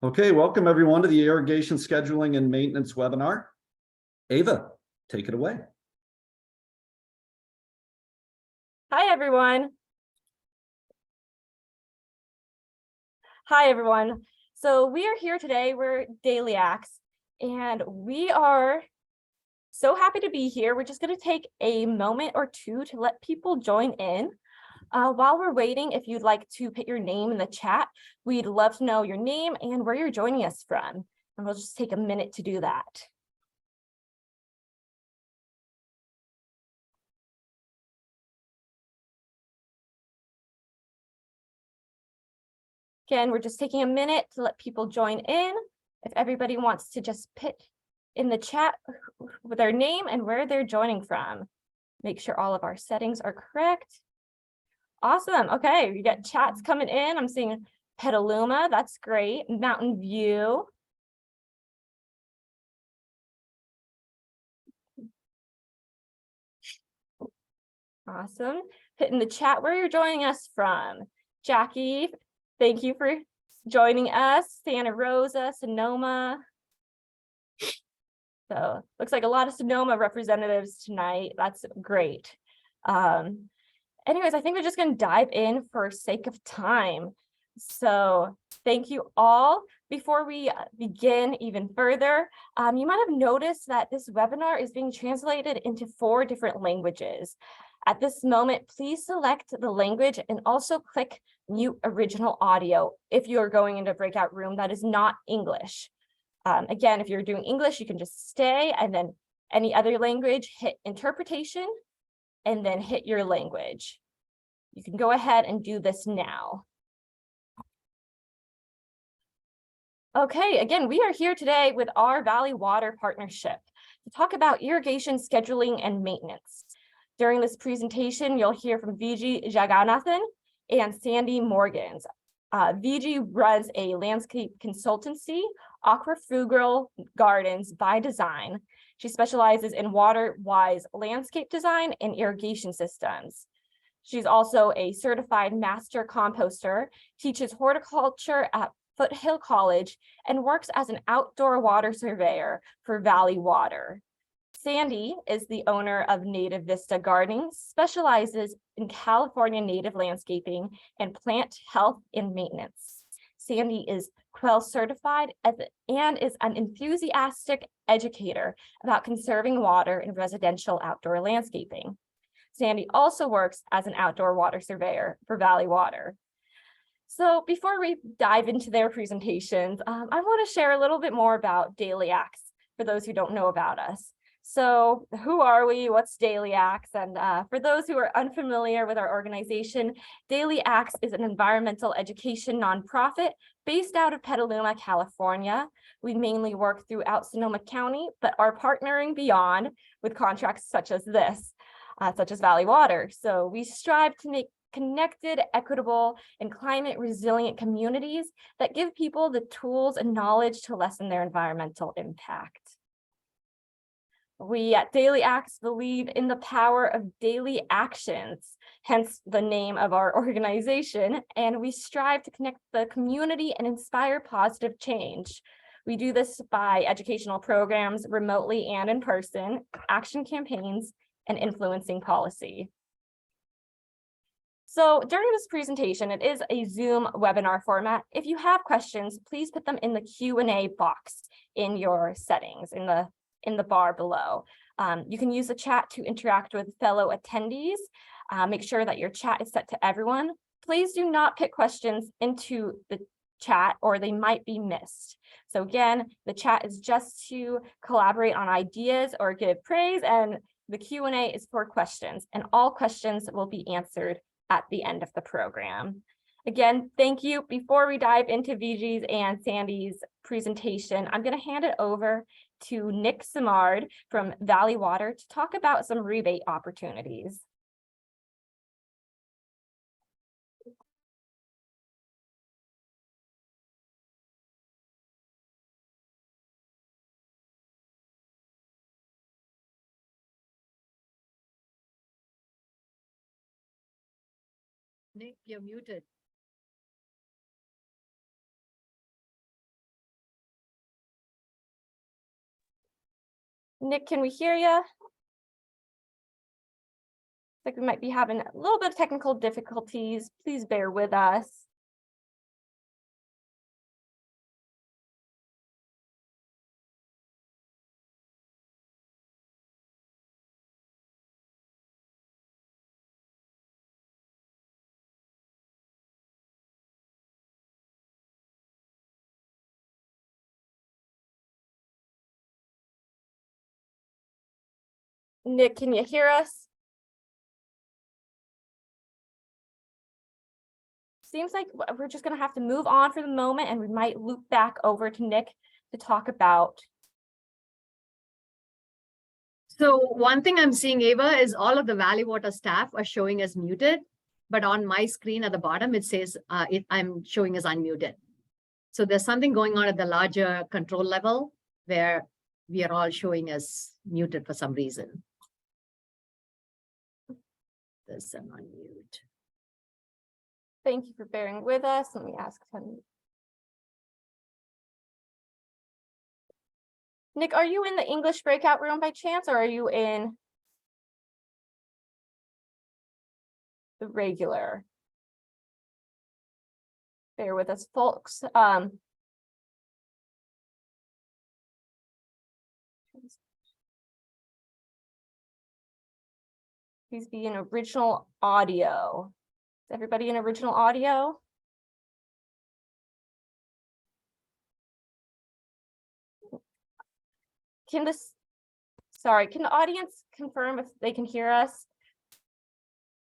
Okay, welcome everyone to the Irrigation Scheduling and Maintenance webinar. Ava, take it away. Hi, everyone. Hi, everyone. So we are here today. We're Daily Acts, and we are so happy to be here. We're just going to take a moment or two to let people join in. While we're waiting, if you'd like to put your name in the chat, we'd love to know your name and where you're joining us from. And we'll just take a minute to do that. Again, we're just taking a minute to let people join in. If everybody wants to just put in the chat with their name and where they're joining from. Make sure all of our settings are correct. Awesome. Okay, we got chats coming in. I'm seeing Petaluma. That's great. Mountain View. Awesome. Put in the chat where you're joining us from. Jackie, thank you for joining us. Santa Rosa, Sonoma. So looks like a lot of Sonoma representatives tonight. That's great. Anyways, I think we're just going to dive in for sake of time. So thank you all. Before we begin even further, you might have noticed that this webinar is being translated into 4 different languages. At this moment, please select the language and also click mute original audio if you're going into a breakout room that is not English. Again, if you're doing English, you can just stay, and then any other language, hit interpretation, and then hit your language. You can go ahead and do this now. Okay, again, we are here today with our Valley Water Partnership to talk about irrigation scheduling and maintenance. During this presentation, you'll hear from Viji, Jagannathan, and Sandy Morgans. Viji runs a landscape consultancy, Aquafrugal Gardens by Design. She specializes in water-wise landscape design and irrigation systems. She's also a certified master composter, teaches horticulture at Foothill College, and works as an outdoor water surveyor for Valley Water. Sandy is the owner of Native Vista Gardening, specializes in California native landscaping and plant health and maintenance. Sandy is Quell certified and is an enthusiastic educator about conserving water in residential outdoor landscaping. Sandy also works as an outdoor water surveyor for Valley Water. So before we dive into their presentations, I want to share a little bit more about Daily Acts for those who don't know about us. So who are we? What's Daily Acts? And for those who are unfamiliar with our organization, Daily Acts is an environmental education nonprofit based out of Petaluma, California. We mainly work throughout Sonoma County, but are partnering beyond with contracts such as this, such as Valley Water. So we strive to make connected, equitable, and climate resilient communities that give people the tools and knowledge to lessen their environmental impact. We at Daily Acts believe in the power of daily actions, hence the name of our organization, and we strive to connect the community and inspire positive change. We do this by educational programs remotely and in person, action campaigns, and influencing policy. So during this presentation, it is a Zoom webinar format. If you have questions, please put them in the Q&A box in your settings, in the bar below. You can use the chat to interact with fellow attendees. Make sure that your chat is set to everyone. Please do not put questions into the chat or they might be missed. So again, the chat is just to collaborate on ideas or give praise, and the Q&A is for questions, and all questions will be answered at the end of the program. Again, thank you. Before we dive into Viji's and Sandy's presentation, I'm going to hand it over to Nick Simard from Valley Water to talk about some rebate opportunities. Nick, you're muted. Nick, can we hear you? Like we might be having a little bit of technical difficulties. Please bear with us. Nick, can you hear us? Seems like we're just gonna have to move on for the moment, and we might loop back over to Nick to talk about. So one thing I'm seeing, Ava, is all of the Valley Water staff are showing as muted, but on my screen at the bottom, it says I'm showing as unmuted. So there's something going on at the larger control level where we are all showing as muted for some reason. There's an unmute. Thank you for bearing with us. Let me ask him. Nick, are you in the English breakout room by chance, or are you in the regular? Bear with us, folks. Please be in original audio. Is everybody in original audio? Can the audience confirm if they can hear us?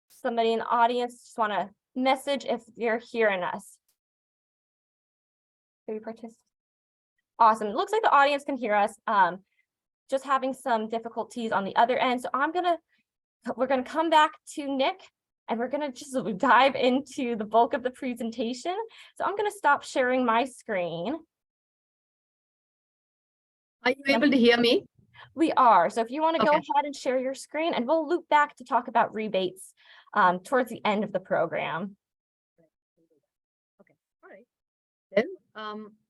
Somebody in the audience just want to message if you're hearing us. Maybe participate. Awesome. It looks like the audience can hear us. Just having some difficulties on the other end. So we're gonna come back to Nick, and we're gonna just dive into the bulk of the presentation. So I'm gonna stop sharing my screen. Are you able to hear me? We are. So if you want to go Okay. ahead and share your screen, and we'll loop back to talk about rebates towards the end of the program. Okay, all right. Then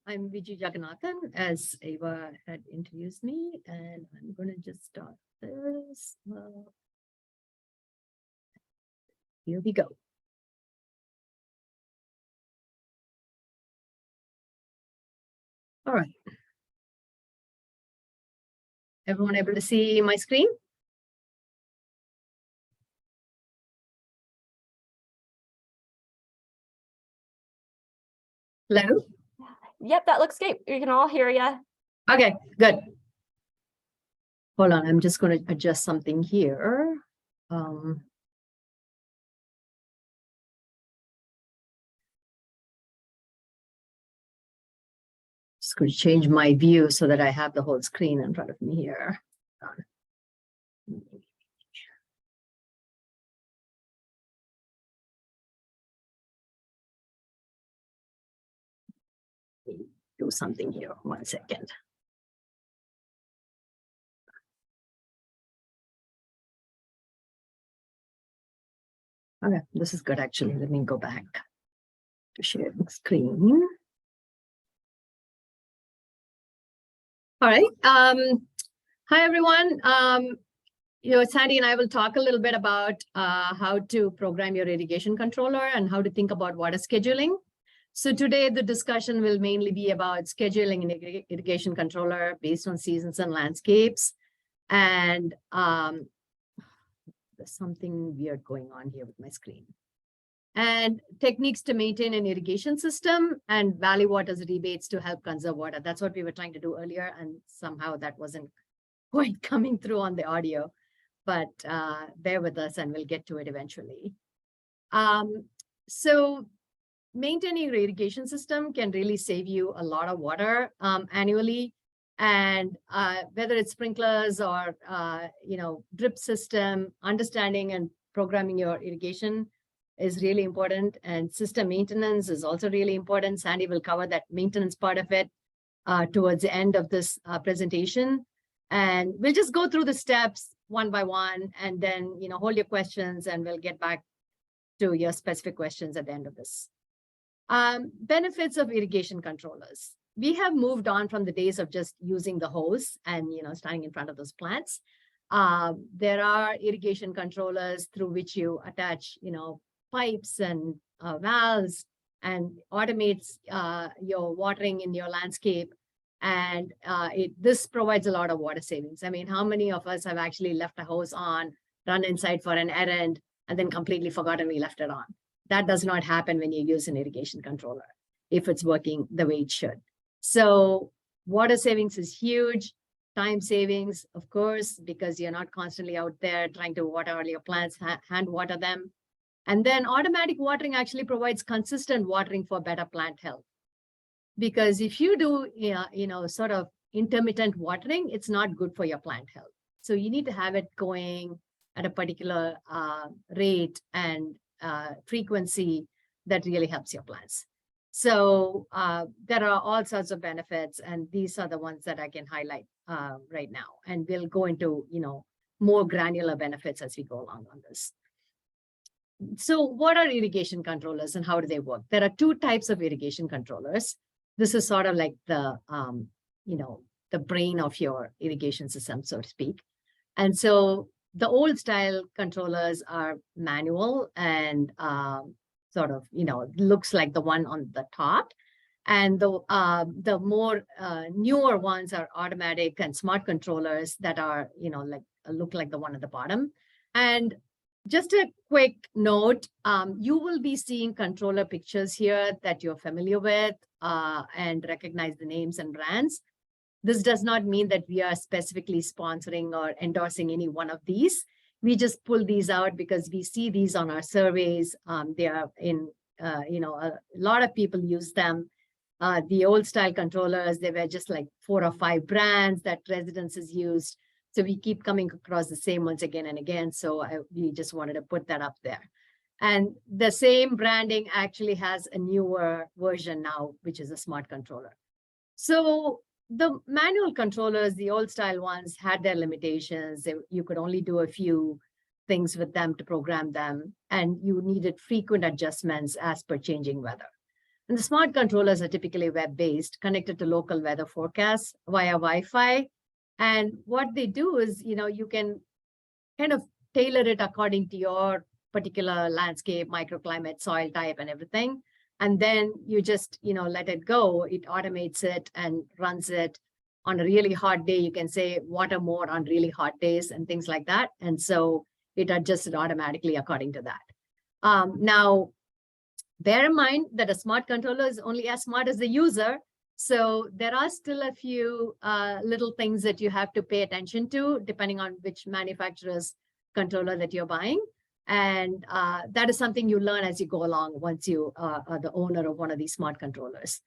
I'm Viji Jagannathan, as Ava had introduced me, and I'm going to just start this. Here we go. All right. Everyone able to see my screen? Hello? Yep, that looks great. We can all hear you. Okay, good. Hold on, I'm just going to adjust something here. Just going to change my view so that I have the whole screen in front of me here. Do something here, 1 second. Okay, this is good actually. Let me go back to share the screen. All right. Hi, everyone. Sandy and I will talk a little bit about how to program your irrigation controller and how to think about water scheduling. So today the discussion will mainly be about scheduling an irrigation controller based on seasons and landscapes. And there's something weird going on here with my screen. And techniques to maintain an irrigation system and Valley Water's rebates to help conserve water. That's what we were trying to do earlier, and somehow that wasn't quite coming through on the audio, but bear with us and we'll get to it eventually. So maintaining your irrigation system can really save you a lot of water annually. And whether it's sprinklers or, drip system, understanding and programming your irrigation is really important. And system maintenance is also really important. Sandy will cover that maintenance part of it towards the end of this presentation. And we'll just go through the steps one by one, and then, hold your questions and we'll get back to your specific questions at the end of this. Benefits of irrigation controllers. we have moved on from the days of just using the hose and, standing in front of those plants. There are irrigation controllers through which you attach, pipes and valves, and automates your watering in your landscape. And this provides a lot of water savings. I mean, how many of us have actually left a hose on, run inside for an errand, and then completely forgotten we left it on? That does not happen when you use an irrigation controller, if it's working the way it should. So water savings is huge. Time savings, of course, because you're not constantly out there trying to water all your plants, hand water them. And then automatic watering actually provides consistent watering for better plant health. Because if you do, sort of intermittent watering, it's not good for your plant health. So you need to have it going at a particular rate and frequency that really helps your plants. So there are all sorts of benefits, and these are the ones that I can highlight right now. And we'll go into, more granular benefits as we go along on this. So what are irrigation controllers and how do they work? There are two types of irrigation controllers. This is sort of like the, the brain of your irrigation system, so to speak. And so the old style controllers are manual and sort of, looks like the one on the top. And the more newer ones are automatic and smart controllers that are, look like the one at the bottom. And just a quick note, you will be seeing controller pictures here that you're familiar with and recognize the names and brands. This does not mean that we are specifically sponsoring or endorsing any one of these. We just pull these out because we see these on our surveys. They are in, a lot of people use them. The old style controllers, they were just like 4 or 5 brands that residents has used. So we keep coming across the same ones again and again. So we just wanted to put that up there. And the same branding actually has a newer version now, which is a smart controller. So the manual controllers, the old style ones, had their limitations. You could only do a few things with them to program them, and you needed frequent adjustments as per changing weather. And the smart controllers are typically web-based, connected to local weather forecasts via Wi-Fi. And what they do is, you can kind of tailor it according to your particular landscape, microclimate, soil type, and everything. And then you just, let it go. It automates it and runs it. On a really hot day, you can say water more on really hot days and things like that. And so it adjusts it automatically according to that. Now, bear in mind that a smart controller is only as smart as the user. So there are still a few little things that you have to pay attention to, depending on which manufacturer's controller that you're buying. And that is something you learn as you go along once you are the owner of one of these smart controllers.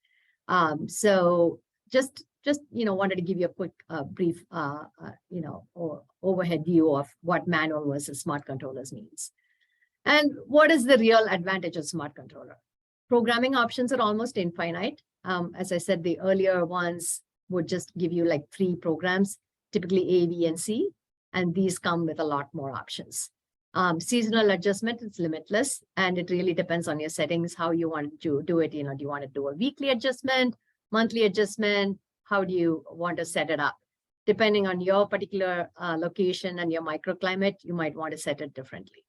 So just wanted to give you a quick brief, overhead view of what manual versus smart controllers means. And what is the real advantage of smart controller? Programming options are almost infinite. As I said, the earlier ones would just give you like 3 programs, typically A, B, and C, and these come with a lot more options. Seasonal adjustment is limitless, and it really depends on your settings, how you want to do it. Do you want to do a weekly adjustment, monthly adjustment? How do you want to set it up? Depending on your particular location and your microclimate, you might want to set it differently.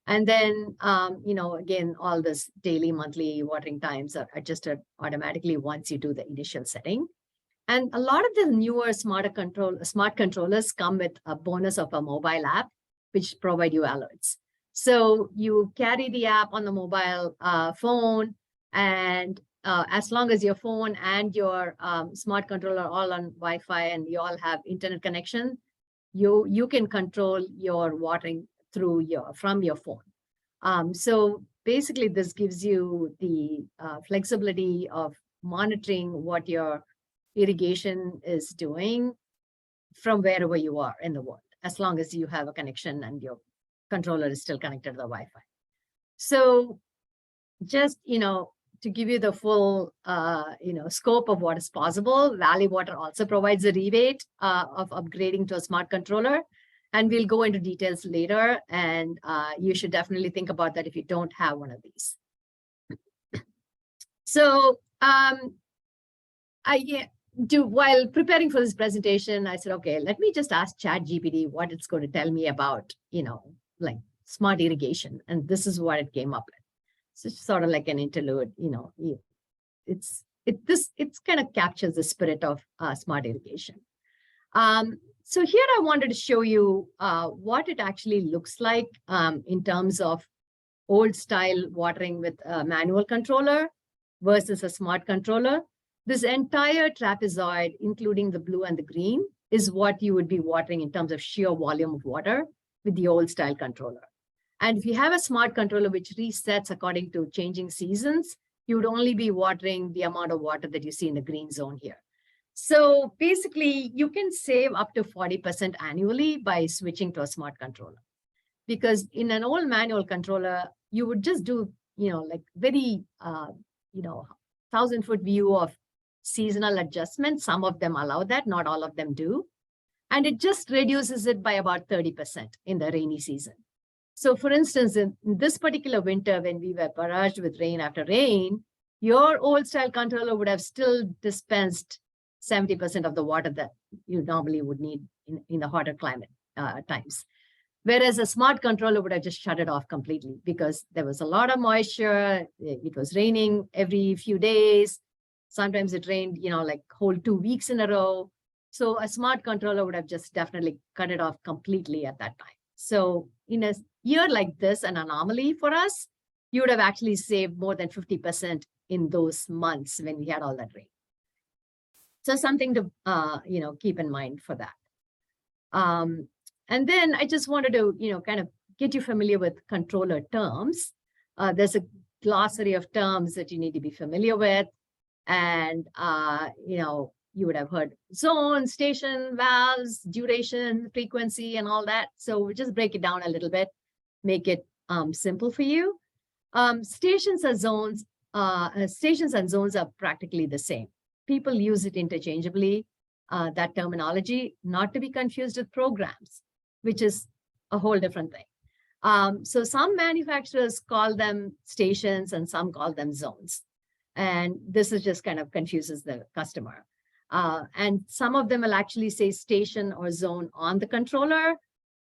And then, again, all this daily, monthly watering times are adjusted automatically once you do the initial setting. And a lot of the newer smart controllers come with a bonus of a mobile app, which provide you alerts. So you carry the app on the mobile phone, and as long as your phone and your smart controller are all on Wi-Fi and you all have internet connection, you can control your watering from your phone. So basically, this gives you the flexibility of monitoring what your irrigation is doing from wherever you are in the world, as long as you have a connection and your controller is still connected to the Wi-Fi. So just, to give you the full, scope of what is possible, Valley Water also provides a rebate of upgrading to a smart controller. And we'll go into details later. And you should definitely think about that if you don't have one of these. So While preparing for this presentation, I said, okay, let me just ask ChatGPT what it's going to tell me about, like smart irrigation. And this is what it came up with. So it's sort of like an interlude, it kind of captures the spirit of smart irrigation. So here I wanted to show you what it actually looks like in terms of old style watering with a manual controller versus a smart controller. This entire trapezoid, including the blue and the green, is what you would be watering in terms of sheer volume of water with the old style controller. And if you have a smart controller which resets according to changing seasons, you would only be watering the amount of water that you see in the green zone here. So basically, you can save up to 40% annually by switching to a smart controller. Because in an old manual controller, you would just do, like very, 1,000-foot view of seasonal adjustments. Some of them allow that, not all of them do. And it just reduces it by about 30% in the rainy season. So for instance, in this particular winter, when we were barraged with rain after rain, your old style controller would have still dispensed 70% of the water that you normally would need in the hotter climate times. Whereas a smart controller would have just shut it off completely because there was a lot of moisture. It was raining every few days. Sometimes it rained, like whole 2 weeks in a row. So a smart controller would have just definitely cut it off completely at that time. So in a year like this, an anomaly for us, you would have actually saved more than 50% in those months when we had all that rain. So something to, keep in mind for that. And then I just wanted to, kind of get you familiar with controller terms. There's a glossary of terms that you need to be familiar with. And, you would have heard zone, station, valves, duration, frequency, and all that. So we'll just break it down a little bit, make it simple for you. Stations and zones are practically the same. People use it interchangeably, that terminology, not to be confused with programs, which is a whole different thing. So some manufacturers call them stations and some call them zones. And this is just kind of confuses the customer. And some of them will actually say station or zone on the controller.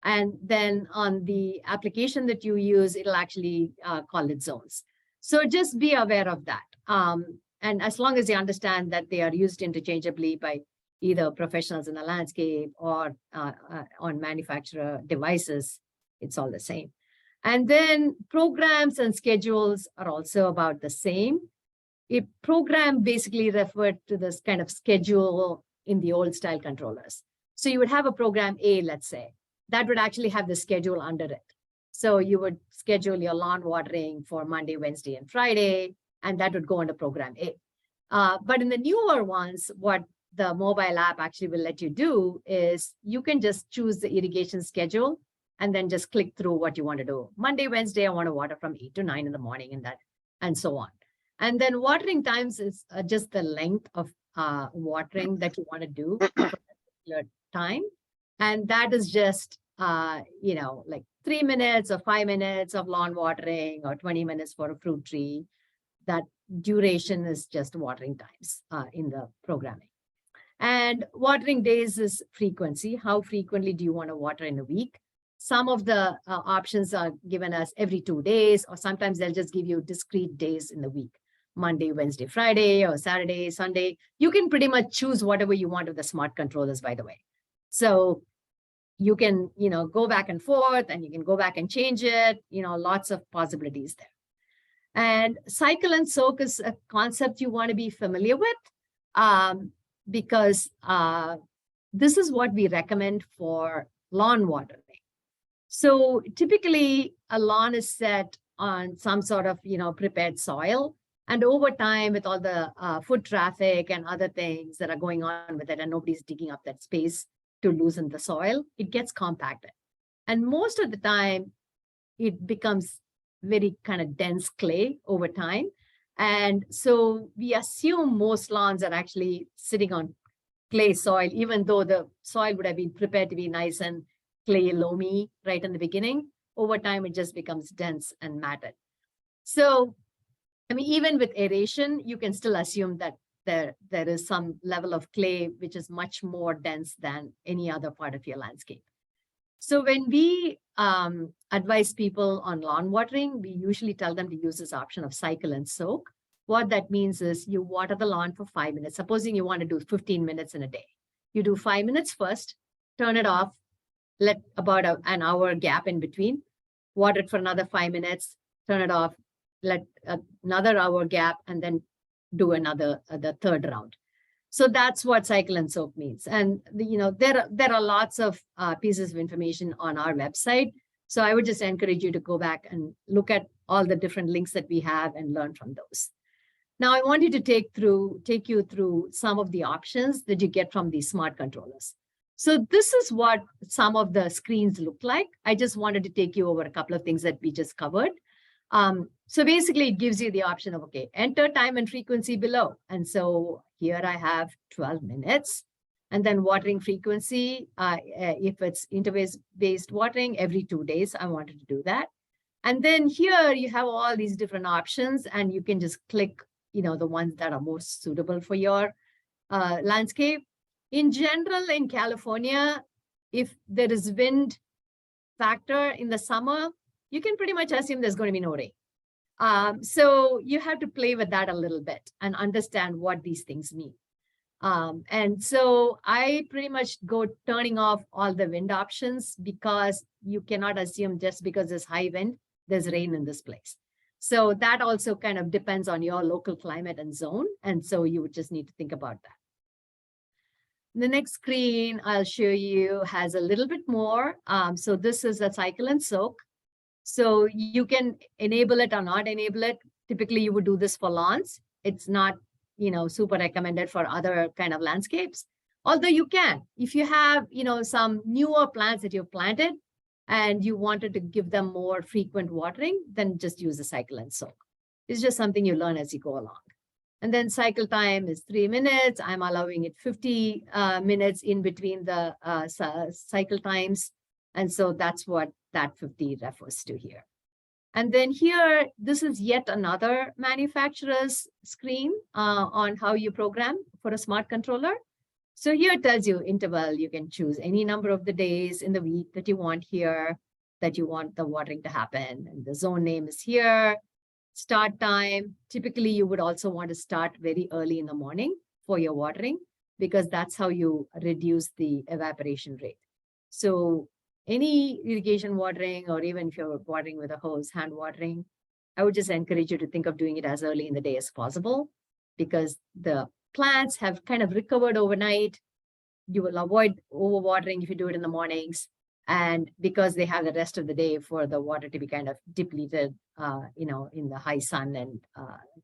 And then on the application that you use, it'll actually call it zones. So just be aware of that. And as long as you understand that they are used interchangeably by either professionals in the landscape or on manufacturer devices, it's all the same. And then programs and schedules are also about the same. A program basically referred to this kind of schedule in the old style controllers. So you would have a program A, let's say, that would actually have the schedule under it. So you would schedule your lawn watering for Monday, Wednesday, and Friday, and that would go under program A. But in the newer ones, what the mobile app actually will let you do is you can just choose the irrigation schedule and then just click through what you want to do. Monday, Wednesday, I want to water from 8 to 9 in the morning and so on. And then watering times is just the length of watering that you want to do for a particular time. And that is just, like 3 minutes or 5 minutes of lawn watering or 20 minutes for a fruit tree. That duration is just watering times in the programming. And watering days is frequency. How frequently do you want to water in a week? Some of the options are given us every 2 days, or sometimes they'll just give you discrete days in the week. Monday, Wednesday, Friday, or Saturday, Sunday. You can pretty much choose whatever you want with the smart controllers, by the way. So you can, go back and forth, and you can go back and change it, lots of possibilities there. And cycle and soak is a concept you want to be familiar with because this is what we recommend for lawn watering. So typically a lawn is set on some sort of, prepared soil. And over time, with all the foot traffic and other things that are going on with it, and nobody's digging up that space to loosen the soil, it gets compacted. And most of the time, it becomes very kind of dense clay over time. And so we assume most lawns are actually sitting on clay soil, even though the soil would have been prepared to be nice and clay loamy right in the beginning. Over time, it just becomes dense and matted. So, even with aeration, you can still assume that there is some level of clay which is much more dense than any other part of your landscape. So when we advise people on lawn watering, we usually tell them to use this option of cycle and soak. What that means is you water the lawn for 5 minutes. Supposing you want to do 15 minutes in a day. You do 5 minutes first, turn it off, let about an hour gap in between, water it for another 5 minutes, turn it off, let another hour gap, and then do the third round. So that's what cycle and soak means. And there are lots of pieces of information on our website. So I would just encourage you to go back and look at all the different links that we have and learn from those. Now I want you to take you through some of the options that you get from these smart controllers. So this is what some of the screens look like. I just wanted to take you over a couple of things that we just covered. So basically it gives you the option of, okay, enter time and frequency below. And so here I have 12 minutes and then watering frequency. If it's interface-based watering every 2 days, I wanted to do that. And then here you have all these different options and you can just click, the ones that are most suitable for your landscape. In general, in California, if there is wind factor in the summer, you can pretty much assume there's going to be no rain. So you have to play with that a little bit and understand what these things mean. And so I pretty much go turning off all the wind options because you cannot assume just because there's high wind, there's rain in this place. So that also kind of depends on your local climate and zone. And so you would just need to think about that. The next screen I'll show you has a little bit more. So this is a cycle and soak. So you can enable it or not enable it. Typically you would do this for lawns. It's not, super recommended for other kind of landscapes. Although you can, if you have, some newer plants that you've planted and you wanted to give them more frequent watering, then just use the cycle and soak. It's just something you learn as you go along. And then cycle time is 3 minutes. I'm allowing it 50 minutes in between the cycle times. And so that's what that 50 refers to here. And then here, this is yet another manufacturer's screen on how you program for a smart controller. So here it tells you interval. You can choose any number of the days in the week that you want here, that you want the watering to happen. And the zone name is here. Start time. Typically, you would also want to start very early in the morning for your watering because that's how you reduce the evaporation rate. So any irrigation watering, or even if you're watering with a hose, hand watering, I would just encourage you to think of doing it as early in the day as possible because the plants have kind of recovered overnight. You will avoid overwatering if you do it in the mornings. And because they have the rest of the day for the water to be kind of depleted, in the high sun and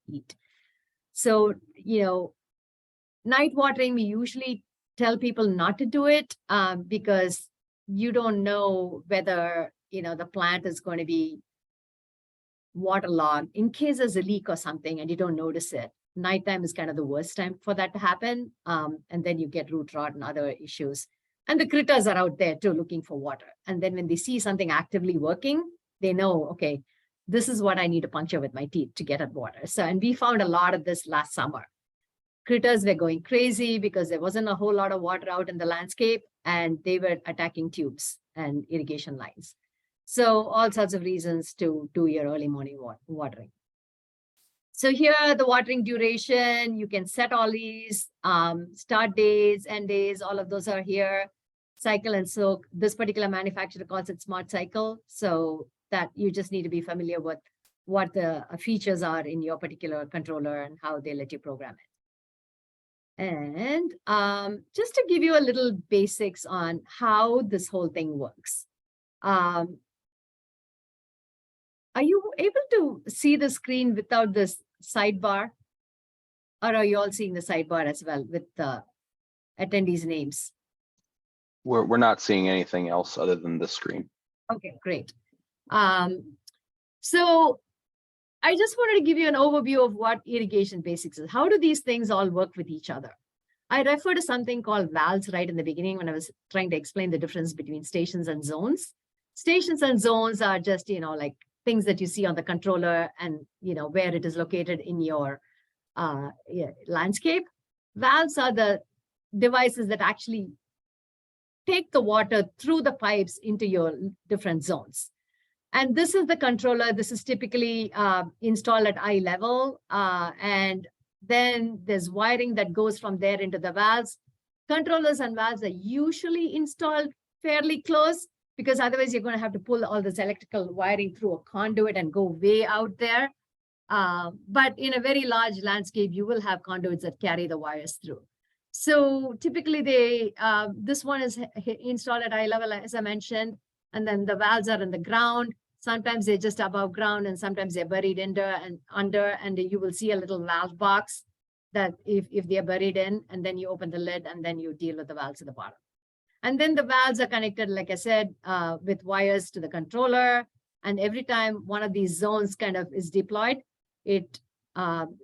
heat. So, night watering, we usually tell people not to do it because you don't know whether, the plant is going to be waterlogged in case there's a leak or something and you don't notice it. Nighttime is kind of the worst time for that to happen. And then you get root rot and other issues. And the critters are out there too, looking for water. And then when they see something actively working, they know, okay, this is what I need to puncture with my teeth to get at water. So, and we found a lot of this last summer. Critters were going crazy because there wasn't a whole lot of water out in the landscape and they were attacking tubes and irrigation lines. So all sorts of reasons to do your early morning watering. So here, the watering duration, you can set all these start days, end days, all of those are here. Cycle and soak. This particular manufacturer calls it Smart Cycle. So that you just need to be familiar with what the features are in your particular controller and how they let you program it. And just to give you a little basics on how this whole thing works. Are you able to see the screen without this sidebar? Or are you all seeing the sidebar as well with the attendees' names? We're not seeing anything else other than the screen. Okay, great. So I just wanted to give you an overview of what irrigation basics is. How do these things all work with each other? I refer to something called valves right in the beginning when I was trying to explain the difference between stations and zones. Stations and zones are just, like things that you see on the controller and, where it is located in your landscape. Valves are the devices that actually take the water through the pipes into your different zones. And this is the controller. This is typically installed at eye level. And then there's wiring that goes from there into the valves. Controllers and valves are usually installed fairly close, because otherwise you're going to have to pull all this electrical wiring through a conduit and go way out there. But in a very large landscape, you will have conduits that carry the wires through. So typically this one is installed at eye level, as I mentioned, and then the valves are in the ground. Sometimes they're just above ground, and sometimes they're buried under, and you will see a little valve box that if they're buried in, and then you open the lid and then you deal with the valves at the bottom. And then the valves are connected, like I said, with wires to the controller. And every time one of these zones kind of is deployed, it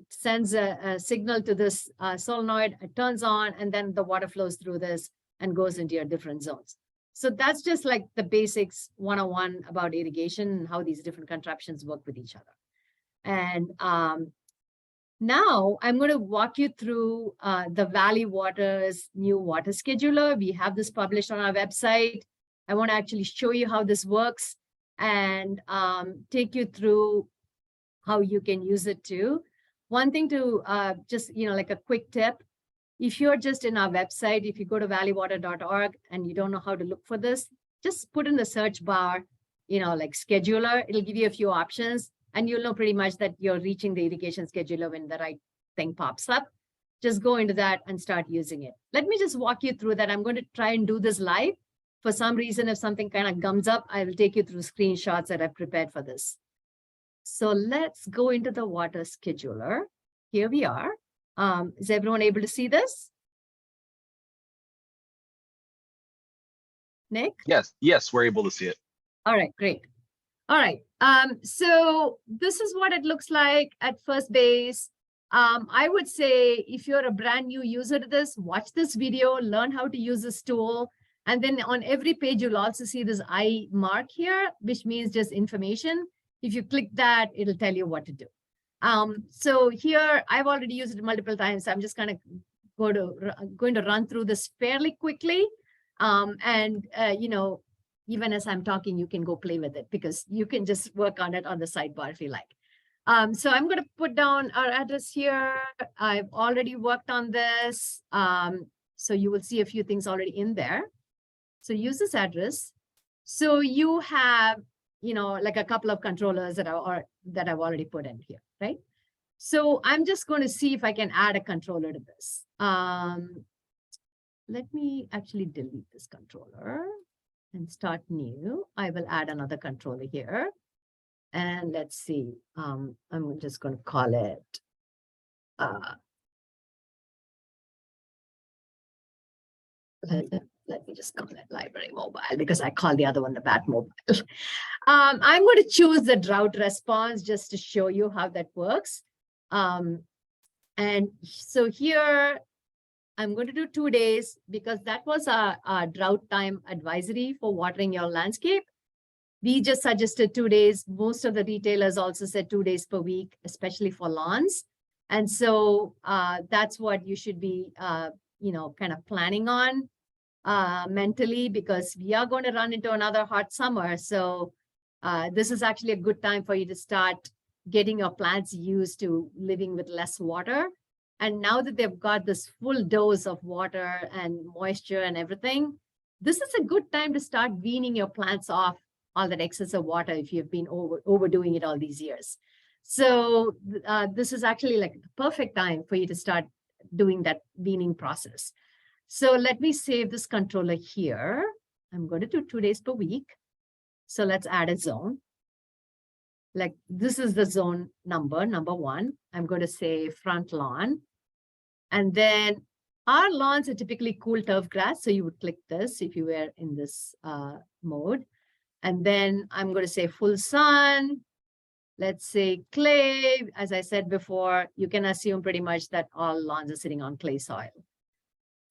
sends a signal to this solenoid, it turns on, and then the water flows through this and goes into your different zones. So that's just like the basics 101 about irrigation and how these different contraptions work with each other. And now I'm going to walk you through the Valley Water's new water scheduler. We have this published on our website. I want to actually show you how this works and take you through how you can use it too. One thing to just, like a quick tip, if you're just in our website, if you go to valleywater.org and you don't know how to look for this, just put in the search bar, like scheduler. It'll give you a few options, and you'll know pretty much that you're reaching the irrigation scheduler when the right thing pops up. Just go into that and start using it. Let me just walk you through that. I'm going to try and do this live. For some reason, if something kind of gums up, I will take you through screenshots that I've prepared for this. So let's go into the water scheduler. Here we are. Is everyone able to see this? Nick? Yes, we're able to see it. All right, great. All right, so this is what it looks like at first base. I would say if you're a brand new user to this, watch this video, learn how to use this tool. And then on every page, you'll also see this eye mark here, which means just information. If you click that, it'll tell you what to do. So here, I've already used it multiple times. So I'm just kind of going to run through this fairly quickly. Even as I'm talking, you can go play with it because you can just work on it on the sidebar if you like. So I'm going to put down our address here. I've already worked on this. So you will see a few things already in there. So use this address. So you have, like a couple of controllers that I've already put in here, right? So I'm just going to see if I can add a controller to this. Let me actually delete this controller and start new. I will add another controller here. And let's see, I'm just going to call it, let me just call it library mobile because I call the other one the bat mobile. I'm going to choose the drought response just to show you how that works. And so here, I'm going to do 2 days because that was our drought time advisory for watering your landscape. We just suggested 2 days. Most of the retailers also said 2 days per week, especially for lawns. And so that's what you should be, kind of planning on mentally, because we are going to run into another hot summer. So this is actually a good time for you to start getting your plants used to living with less water. And now that they've got this full dose of water and moisture and everything, this is a good time to start weaning your plants off all that excess of water if you've been overdoing it all these years. So this is actually like the perfect time for you to start doing that weaning process. So let me save this controller here. I'm going to do 2 days per week. So let's add a zone. Like this is the zone number 1. I'm going to say front lawn. And then our lawns are typically cool turf grass. So you would click this if you were in this mode. And then I'm going to say full sun. Let's say clay. As I said before, you can assume pretty much that all lawns are sitting on clay soil.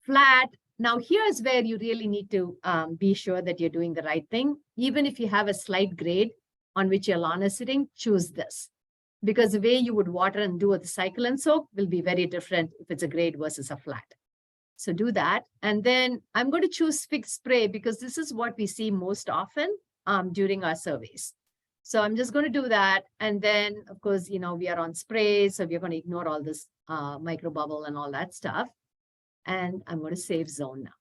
Flat. Now here's where you really need to be sure that you're doing the right thing. Even if you have a slight grade on which your lawn is sitting, choose this. because the way you would water and do the cycle and soak will be very different if it's a grade versus a flat. So do that. And then I'm going to choose fixed spray because this is what we see most often during our surveys. So I'm just going to do that. And then, of course, we are on spray, so we're going to ignore all this micro bubble and all that stuff. And I'm going to save zone now.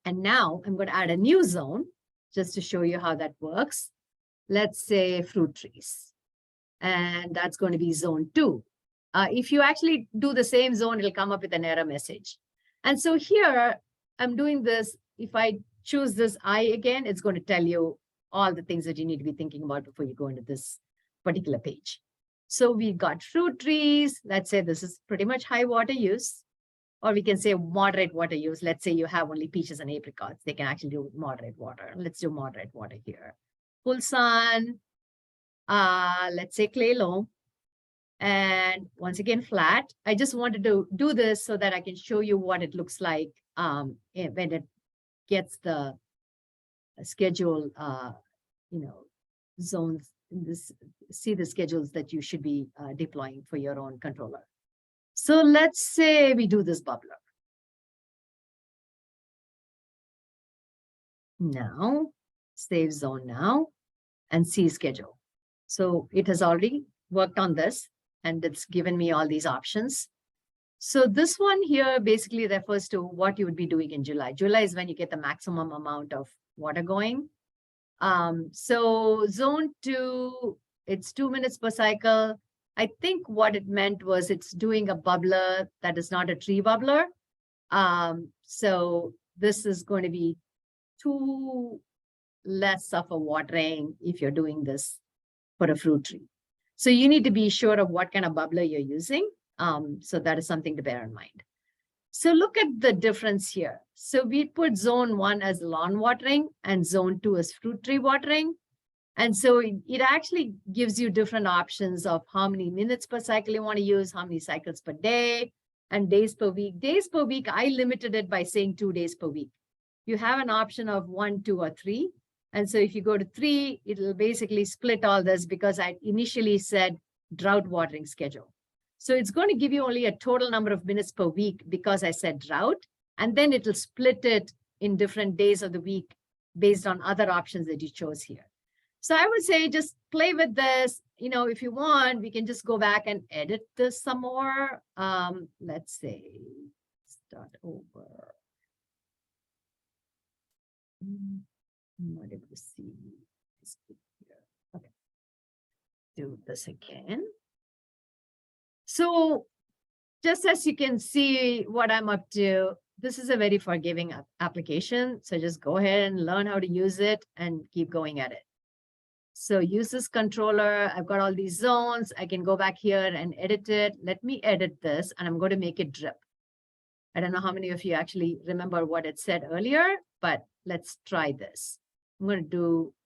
And now I'm going to add a new zone just to show you how that works. Let's say fruit trees. And that's going to be zone 2. If you actually do the same zone, it'll come up with an error message. And so here I'm doing this. If I choose this I again, it's going to tell you all the things that you need to be thinking about before you go into this particular page. So we got fruit trees. Let's say this is pretty much high water use, or we can say moderate water use. Let's say you have only peaches and apricots. They can actually do moderate water. Let's do moderate water here. Full sun, let's say clay loam. And once again, flat. I just wanted to do this so that I can show you what it looks like when it gets the schedule, zones. See the schedules that you should be deploying for your own controller. So let's say we do this bubbler. Now, save zone now and see schedule. So it has already worked on this and it's given me all these options. So this one here basically refers to what you would be doing in July. July is when you get the maximum amount of water going. So zone 2, it's 2 minutes per cycle. I think what it meant was it's doing a bubbler that is not a tree bubbler. So this is going to be 2 less of a watering if you're doing this for a fruit tree. So you need to be sure of what kind of bubbler you're using. So that is something to bear in mind. So look at the difference here. So we put zone 1 as lawn watering and zone 2 as fruit tree watering. And so it actually gives you different options of how many minutes per cycle you want to use, how many cycles per day, and days per week. Days per week, I limited it by saying 2 days per week. You have an option of 1, 2, or 3. And so if you go to 3, it'll basically split all this because I initially said drought watering schedule. So it's going to give you only a total number of minutes per week because I said drought, and then it'll split it in different days of the week based on other options that you chose here. So I would say just play with this. If you want, we can just go back and edit this some more. Let's say, start over. What did we see? Okay. Do this again. So just as you can see what I'm up to, this is a very forgiving application. So just go ahead and learn how to use it and keep going at it. So use this controller. I've got all these zones. I can go back here and edit it. Let me edit this and I'm going to make it drip. I don't know how many of you actually remember what it said earlier, but let's try this. I'm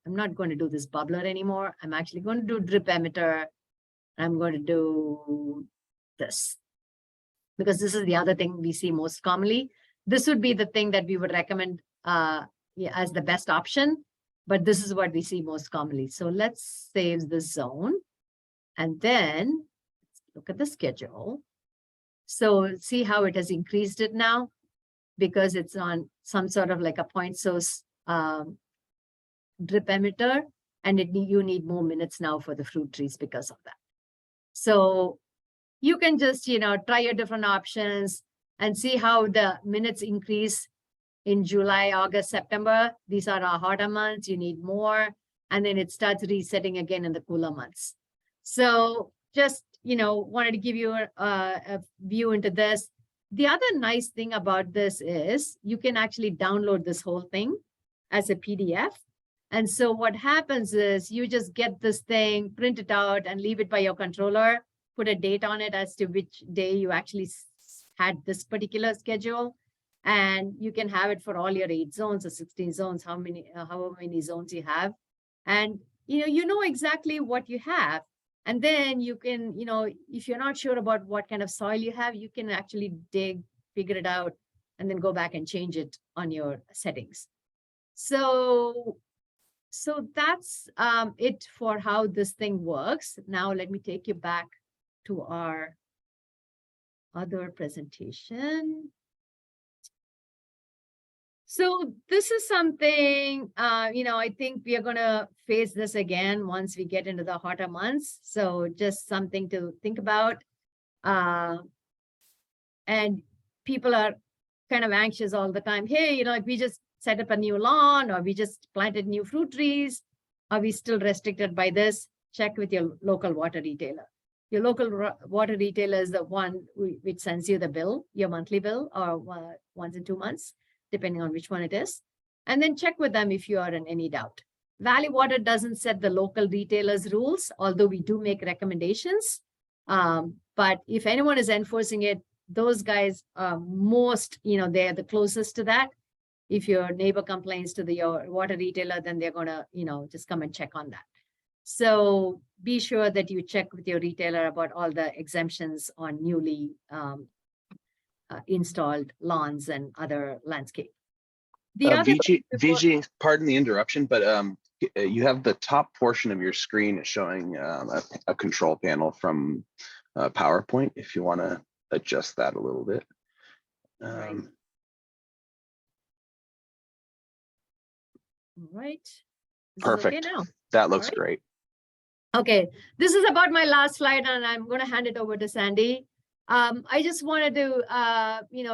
not going to do this bubbler anymore. I'm actually going to do drip emitter. I'm going to do this because this is the other thing we see most commonly. This would be the thing that we would recommend as the best option, but this is what we see most commonly. So let's save the zone and then look at the schedule. So see how it has increased it now because it's on some sort of like a point source drip emitter, and you need more minutes now for the fruit trees because of that. So you can just, try your different options and see how the minutes increase in July, August, September. These are our hotter months. You need more. And then it starts resetting again in the cooler months. So just, wanted to give you a view into this. The other nice thing about this is you can actually download this whole thing as a PDF. And so what happens is you just get this thing, print it out and leave it by your controller, put a date on it as to which day you actually had this particular schedule. And you can have it for all your 8 zones or 16 zones, however many zones you have. And, you know exactly what you have. And then you can, if you're not sure about what kind of soil you have, you can actually figure it out, and then go back and change it on your settings. So So that's it for how this thing works. Now let me take you back to our other presentation. So this is something, I think we are going to face this again once we get into the hotter months. So just something to think about. And people are kind of anxious all the time. Hey, if we just set up a new lawn or we just planted new fruit trees, are we still restricted by this? Check with your local water retailer. Your local water retailer is the one which sends you the bill, your monthly bill, or once in 2 months, depending on which one it is. And then check with them if you are in any doubt. Valley Water doesn't set the local retailers' rules, although we do make recommendations. But if anyone is enforcing it, those guys are they're the closest to that. If your neighbor complains to your water retailer, then they're going to, just come and check on that. So be sure that you check with your retailer about all the exemptions on newly installed lawns and other landscape. Viji, pardon the interruption, but you have the top portion of your screen showing a control panel from PowerPoint. If you want to adjust that a little bit. Right. All right. Perfect. Okay now. That looks great. Okay, this is about my last slide, and I'm going to hand it over to Sandy. I just wanted to,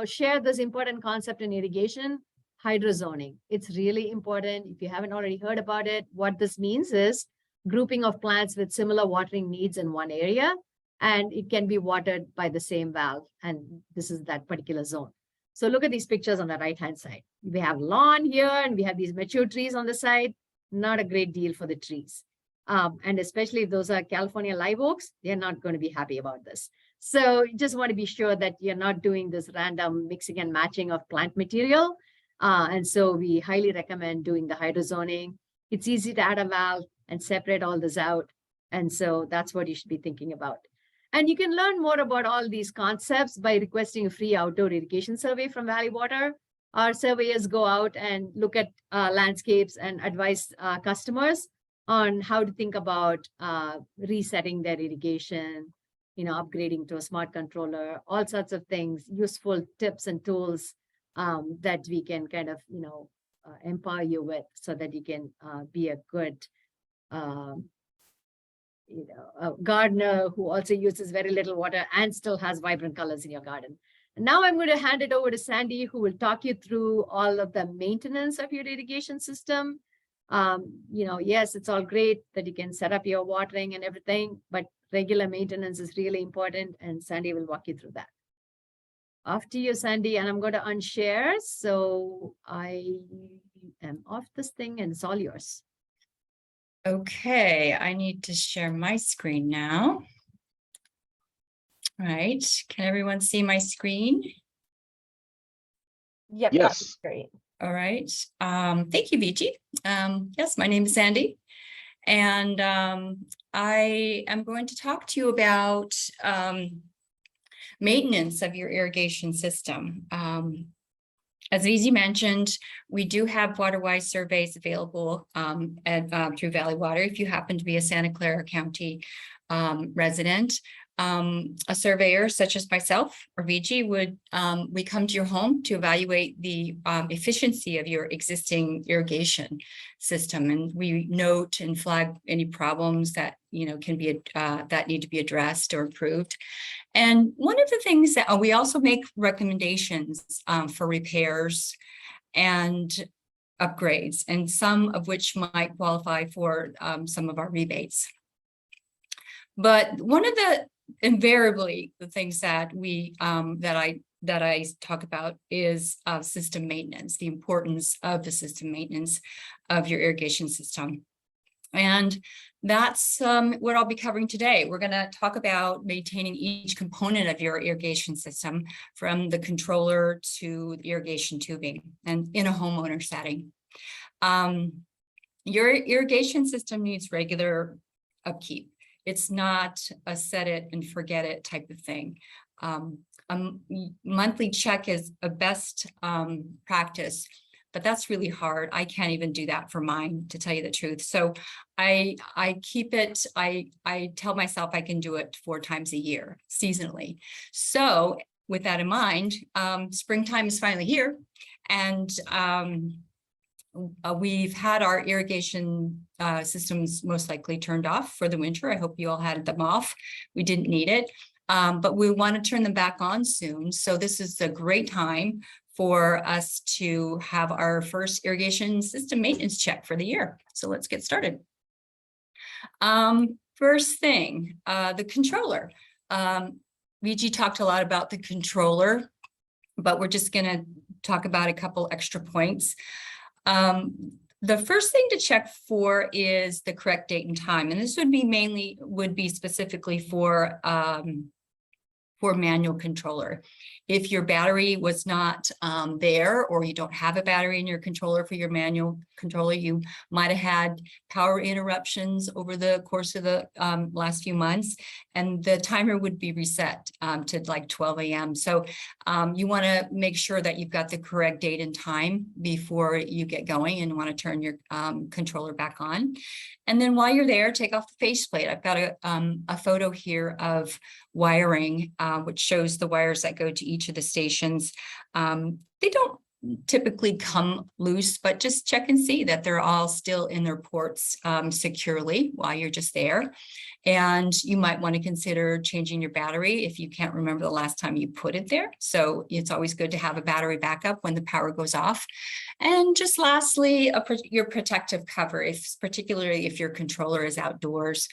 share this important concept in irrigation, hydrozoning. It's really important. If you haven't already heard about it, what this means is grouping of plants with similar watering needs in one area, and it can be watered by the same valve, and this is that particular zone. So look at these pictures on the right-hand side. We have lawn here, and we have these mature trees on the side. Not a great deal for the trees. And especially if those are California live oaks, they're not going to be happy about this. So you just want to be sure that you're not doing this random mixing and matching of plant material. And so we highly recommend doing the hydrozoning. It's easy to add a valve and separate all this out. And so that's what you should be thinking about. And you can learn more about all these concepts by requesting a free outdoor irrigation survey from Valley Water. Our surveyors go out and look at landscapes and advise customers on how to think about resetting their irrigation, upgrading to a smart controller, all sorts of things, useful tips and tools that we can kind of, empower you with so that you can be a good, a gardener who also uses very little water and still has vibrant colors in your garden. And now I'm going to hand it over to Sandy, who will talk you through all of the maintenance of your irrigation system. Yes, it's all great that you can set up your watering and everything, but regular maintenance is really important, and Sandy will walk you through that. After you, Sandy, and I'm going to unshare. So I am off this thing and it's all yours. Okay, I need to share my screen now. All right, can everyone see my screen? Yep. Yes. That's great. All right. Thank you, Viji. Yes, my name is Sandy, and I am going to talk to you about maintenance of your irrigation system. As Viji mentioned, we do have water-wise surveys available through Valley Water. If you happen to be a Santa Clara County resident, a surveyor such as myself or Viji would we come to your home to evaluate the efficiency of your existing irrigation system, and we note and flag any problems that can be that need to be addressed or improved. And one of the things that we also make recommendations for repairs and upgrades, and some of which might qualify for some of our rebates. But one of the invariably the things that we that I talk about is system maintenance, the importance of the system maintenance of your irrigation system. And that's what I'll be covering today. We're going to talk about maintaining each component of your irrigation system, from the controller to the irrigation tubing, and in a homeowner setting. Your irrigation system needs regular upkeep. It's not a set it and forget it type of thing. A monthly check is a best practice but that's really hard. I can't even do that for mine, to tell you the truth. So I keep it, I tell myself I can do it 4 times a year seasonally. So with that in mind, springtime is finally here, and we've had our irrigation systems most likely turned off for the winter. I hope you all had them off. We didn't need it, but we want to turn them back on soon. So this is a great time for us to have our first irrigation system maintenance check for the year. So let's get started. First thing, the controller. Viji talked a lot about the controller, but we're just going to talk about a couple extra points. The first thing to check for is the correct date and time, and this would be specifically for manual controller. If your battery was not there, or you don't have a battery in your controller for your manual controller, you might have had power interruptions over the course of the last few months, and the timer would be reset to like 12 a.m. So you want to make sure that you've got the correct date and time before you get going, and want to turn your controller back on. And then while you're there, take off the faceplate. I've got a photo here of wiring, which shows the wires that go to each of the stations. They don't typically come loose, but just check and see that they're all still in their ports securely while you're just there. And you might want to consider changing your battery if you can't remember the last time you put it there. So it's always good to have a battery backup when the power goes off. And just lastly, your protective cover, particularly if your controller is outdoors.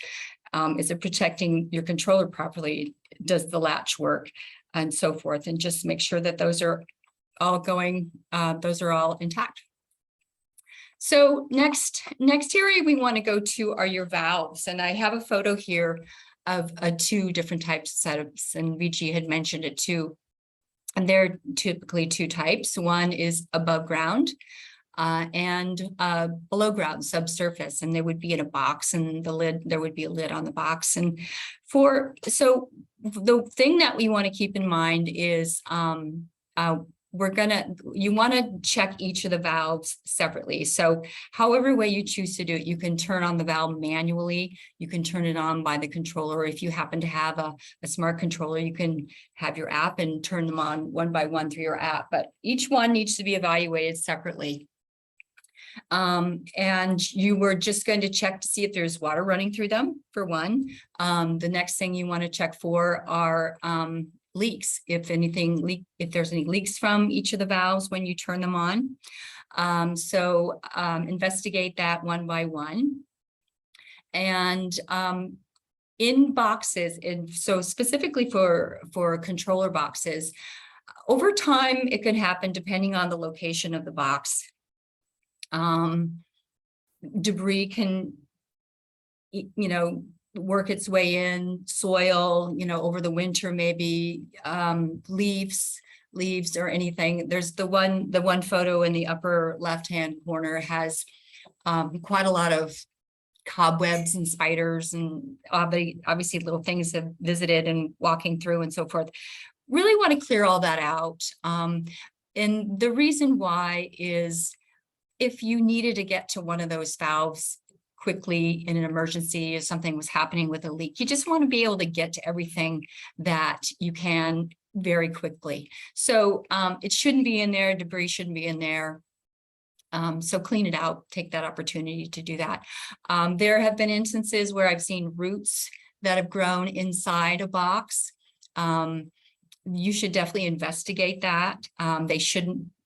Is it protecting your controller properly? Does the latch work? And so forth. And just make sure that those are all intact. So next area we want to go to are your valves. And I have a photo here of 2 different types of setups, and Viji had mentioned it too. And there are typically 2 types. One is above ground and below ground, subsurface, and they would be in a box, and there would be a lid on the box. And so the thing that we want to keep in mind is you want to check each of the valves separately. So however way you choose to do it, you can turn on the valve manually. You can turn it on by the controller. If you happen to have a smart controller, you can have your app and turn them on one by one through your app, but each one needs to be evaluated separately. And you were just going to check to see if there's water running through them, for one. The next thing you want to check for are leaks, if there's any leaks from each of the valves when you turn them on. Investigate that one by one. And in boxes, and so specifically for controller boxes, over time it can happen depending on the location of the box. Debris can, work its way in, soil, over the winter, maybe leaves or anything. There's the one photo in the upper left-hand corner has quite a lot of cobwebs and spiders, and obviously little things have visited and walking through and so forth. Really want to clear all that out. And the reason why is, if you needed to get to one of those valves quickly in an emergency, if something was happening with a leak, you just want to be able to get to everything that you can very quickly. So it shouldn't be in there, debris shouldn't be in there. So clean it out, take that opportunity to do that. There have been instances where I've seen roots that have grown inside a box. You should definitely investigate that.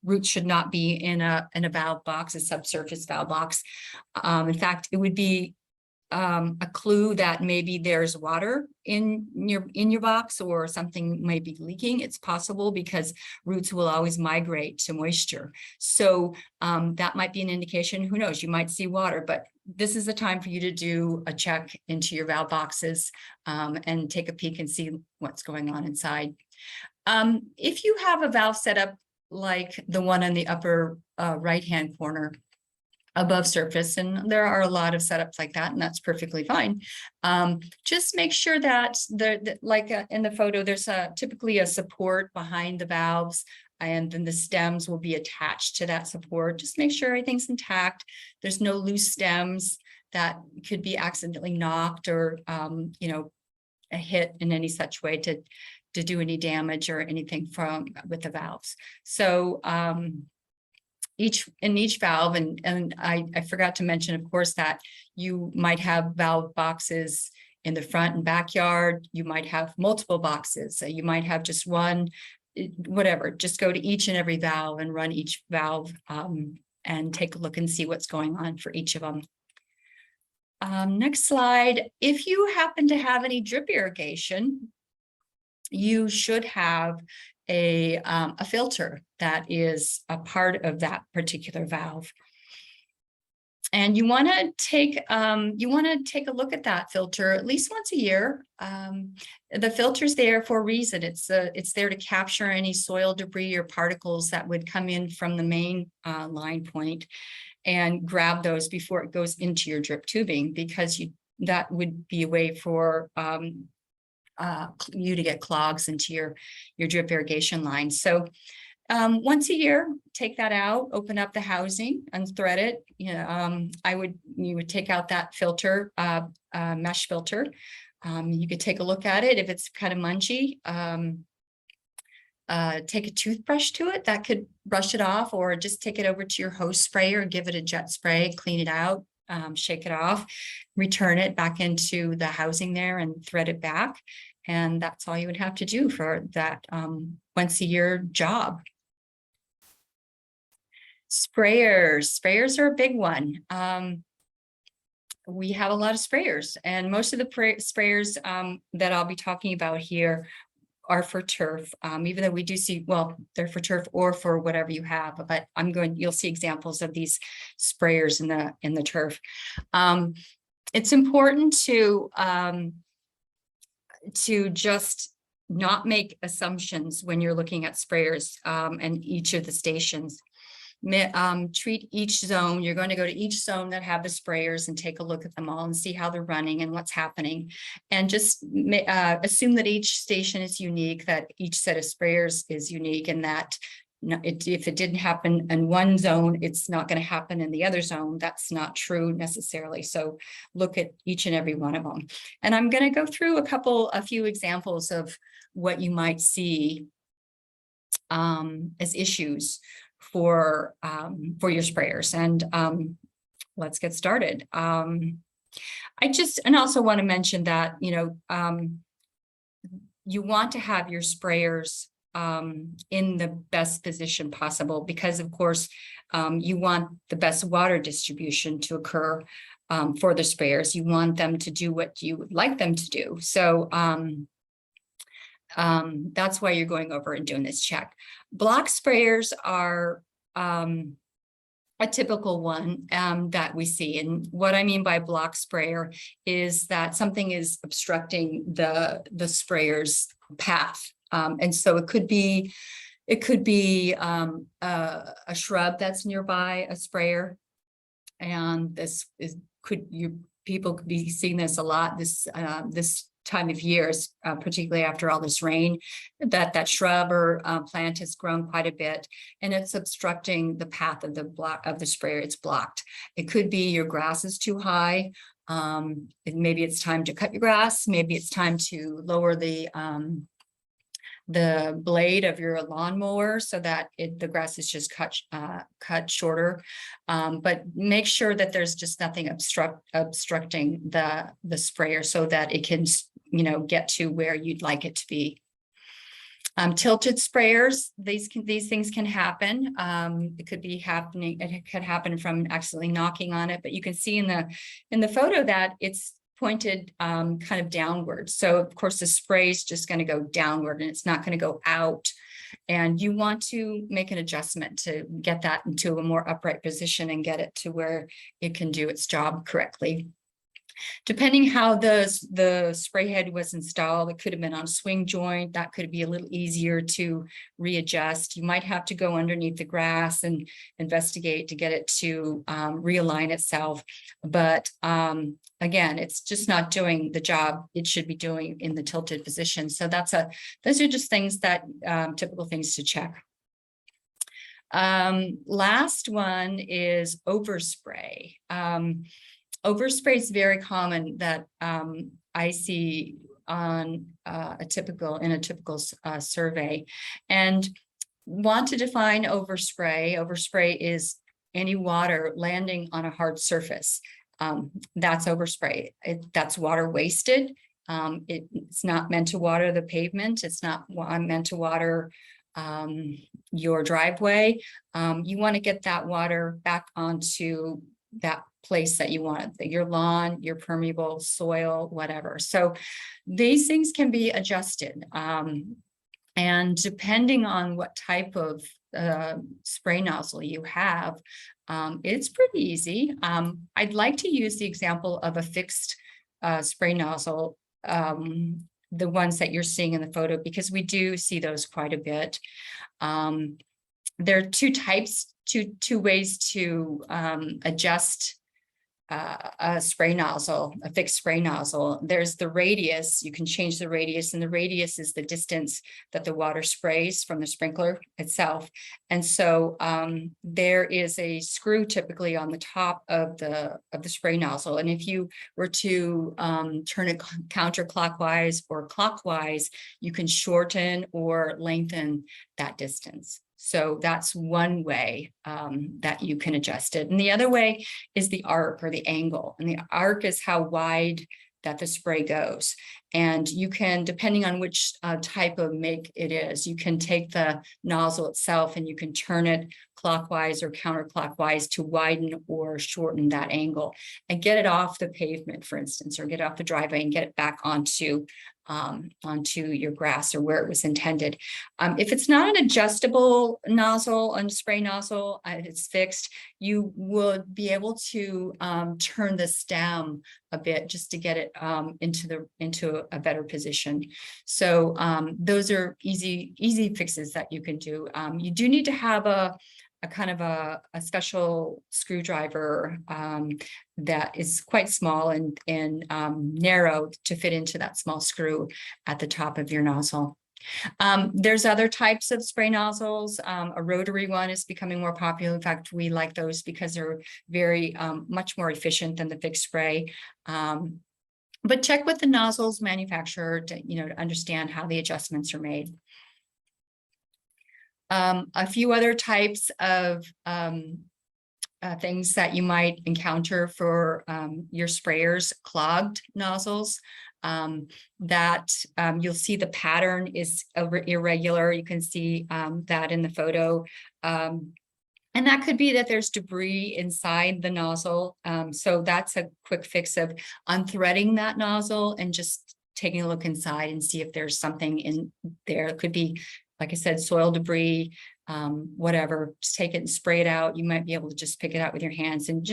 Roots should not be in a valve box, a subsurface valve box. In fact, it would be a clue that maybe there's water in your box, or something may be leaking. It's possible, because roots will always migrate to moisture. So that might be an indication. Who knows? You might see water, but this is the time for you to do a check into your valve boxes and take a peek and see what's going on inside. If you have a valve set up like the one in the upper right-hand corner, above surface, and there are a lot of setups like that, and that's perfectly fine. Just make sure that in the photo, there's typically a support behind the valves, and then the stems will be attached to that support. Just make sure everything's intact. There's no loose stems that could be accidentally knocked or a hit in any such way to do any damage or anything with the valves. So each valve, and I forgot to mention, of course, that you might have valve boxes in the front and backyard. You might have multiple boxes. So you might have just one, whatever. Just go to each and every valve and run each valve and take a look and see what's going on for each of them. Next slide. If you happen to have any drip irrigation, you should have a filter that is a part of that particular valve. And you want to take a look at that filter at least once a year. The filter's there for a reason. It's there to capture any soil debris or particles that would come in from the main line point and grab those before it goes into your drip tubing, because that would be a way for you to get clogs into your drip irrigation line. So once a year, take that out, open up the housing, unthread it. You would take out that filter, mesh filter. You could take a look at it. If it's kind of munchy, take a toothbrush to it, that could brush it off, or just take it over to your hose sprayer and give it a jet spray, clean it out, shake it off, return it back into the housing there and thread it back. And that's all you would have to do for that once a year job. Sprayers are a big one. We have a lot of sprayers, and most of the sprayers that I'll be talking about here are for turf, even though we do see, well, they're for turf or for whatever you have, but you'll see examples of these sprayers in the turf. It's important to just not make assumptions when you're looking at sprayers and each of the stations. Treat each zone. You're going to go to each zone that have the sprayers and take a look at them all and see how they're running and what's happening. And just assume that each station is unique, that each set of sprayers is unique, and that if it didn't happen in one zone, it's not going to happen in the other zone. That's not true necessarily. So look at each and every one of them. And I'm going to go through a few examples of what you might see as issues for your sprayers. And let's get started. I also want to mention that, you want to have your sprayers in the best position possible, because of course you want the best water distribution to occur for the sprayers. You want them to do what you would like them to do. So that's why you're going over and doing this check. Block sprayers are a typical one that we see. And what I mean by block sprayer is that something is obstructing the sprayer's path. And so it could be a shrub that's nearby a sprayer. And people could be seeing this a lot this time of year, particularly after all this rain, that shrub or plant has grown quite a bit, and it's obstructing the path of the sprayer. It's blocked. It could be your grass is too high. Maybe it's time to cut your grass. Maybe it's time to lower the blade of your lawnmower so that the grass is just cut shorter. But make sure that there's just nothing obstructing the sprayer so that it can, get to where you'd like it to be. Tilted sprayers, these things can happen. It could be happening. It could happen from accidentally knocking on it, but you can see in the photo that it's pointed kind of downward. So of course the spray is just going to go downward and it's not going to go out. And you want to make an adjustment to get that into a more upright position and get it to where it can do its job correctly. Depending how the spray head was installed, it could have been on a swing joint. That could be a little easier to readjust. You might have to go underneath the grass and investigate to get it to realign itself. But again, it's just not doing the job it should be doing in the tilted position. So those are just things that typical things to check. Last one is overspray. Overspray is very common that I see on a typical survey, and want to define overspray. Overspray is any water landing on a hard surface. That's overspray. That's water wasted. It's not meant to water the pavement. It's not meant to water your driveway. You want to get that water back onto that place that you want, your lawn, your permeable soil, whatever. So these things can be adjusted. And depending on what type of spray nozzle you have, it's pretty easy. I'd like to use the example of a fixed spray nozzle, the ones that you're seeing in the photo, because we do see those quite a bit. There are two types, two ways to adjust a spray nozzle, a fixed spray nozzle. There's the radius. You can change the radius, and the radius is the distance that the water sprays from the sprinkler itself. And so there is a screw typically on the top of the spray nozzle. And if you were to turn it counterclockwise or clockwise, you can shorten or lengthen that distance. So that's one way that you can adjust it. And the other way is the arc or the angle. And the arc is how wide that the spray goes. And you can, depending on which type of make it is, you can take the nozzle itself and you can turn it clockwise or counterclockwise to widen or shorten that angle and get it off the pavement, for instance, or get off the driveway and get it back onto your grass or where it was intended. If it's not an adjustable nozzle and spray nozzle, it's fixed, you would be able to turn the stem a bit just to get it into a better position. So those are easy fixes that you can do. You do need to have a kind of a special screwdriver that is quite small and narrow to fit into that small screw at the top of your nozzle. There's other types of spray nozzles. A rotary one is becoming more popular. In fact, we like those because they're very much more efficient than the fixed spray. But check with the nozzles manufacturer to understand how the adjustments are made. A few other types of things that you might encounter for your sprayers: clogged nozzles, that you'll see the pattern is irregular. You can see that in the photo. And that could be that there's debris inside the nozzle. So that's a quick fix of unthreading that nozzle and just taking a look inside and see if there's something in there. It could be, like I said, soil debris, whatever. Just take it and spray it out. You might be able to just pick it out with your hands and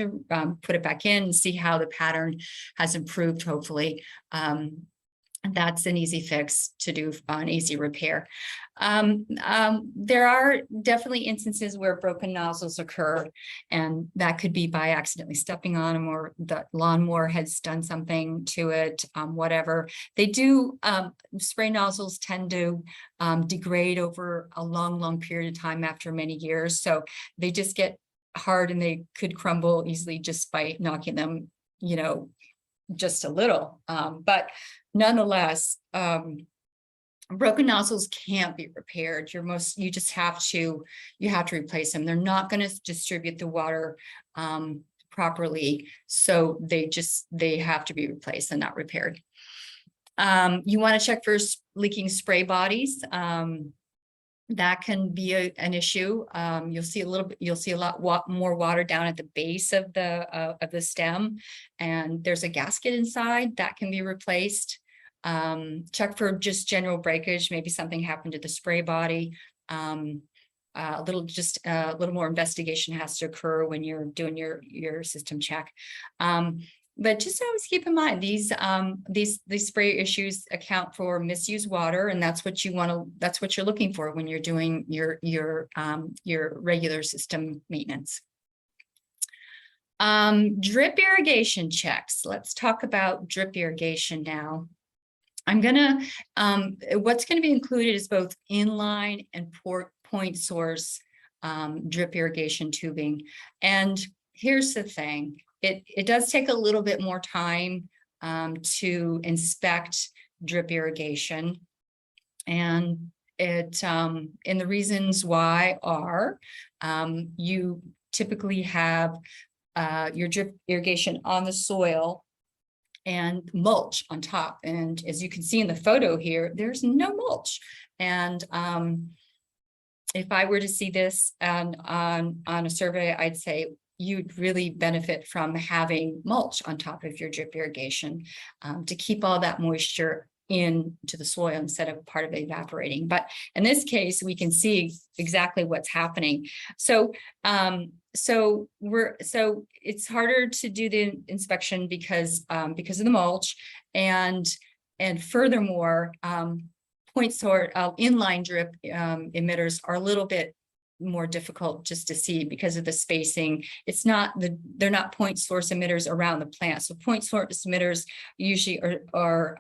put it back in and see how the pattern has improved, hopefully. That's an easy fix to do, an easy repair. There are definitely instances where broken nozzles occur, and that could be by accidentally stepping on them, or the lawnmower has done something to it, whatever. They do, spray nozzles tend to degrade over a long period of time after many years. So they just get hard and they could crumble easily just by knocking them, just a little. But nonetheless, broken nozzles can't be repaired. You just have to replace them. They're not going to distribute the water properly, so they have to be replaced and not repaired. You want to check for leaking spray bodies. That can be an issue. You'll see a lot more water down at the base of the stem, and there's a gasket inside that can be replaced. Check for just general breakage. Maybe something happened to the spray body. A little more investigation has to occur when you're doing your system check. But just always keep in mind these spray issues account for misused water, and that's what you want to. That's what you're looking for when you're doing your regular system maintenance. Drip irrigation checks. Let's talk about drip irrigation now. What's gonna be included is both inline and point source drip irrigation tubing. And here's the thing, it does take a little bit more time to inspect drip irrigation. And and the reasons why are, you typically have your drip irrigation on the soil and mulch on top. And as you can see in the photo here, there's no mulch. And if I were to see this on a survey, I'd say you'd really benefit from having mulch on top of your drip irrigation to keep all that moisture into the soil instead of part of it evaporating. But in this case, we can see exactly what's happening. So it's harder to do the inspection because of the mulch, and furthermore, point source inline drip emitters are a little bit more difficult just to see because of the spacing. It's not they're not point source emitters around the plant. So point source emitters usually are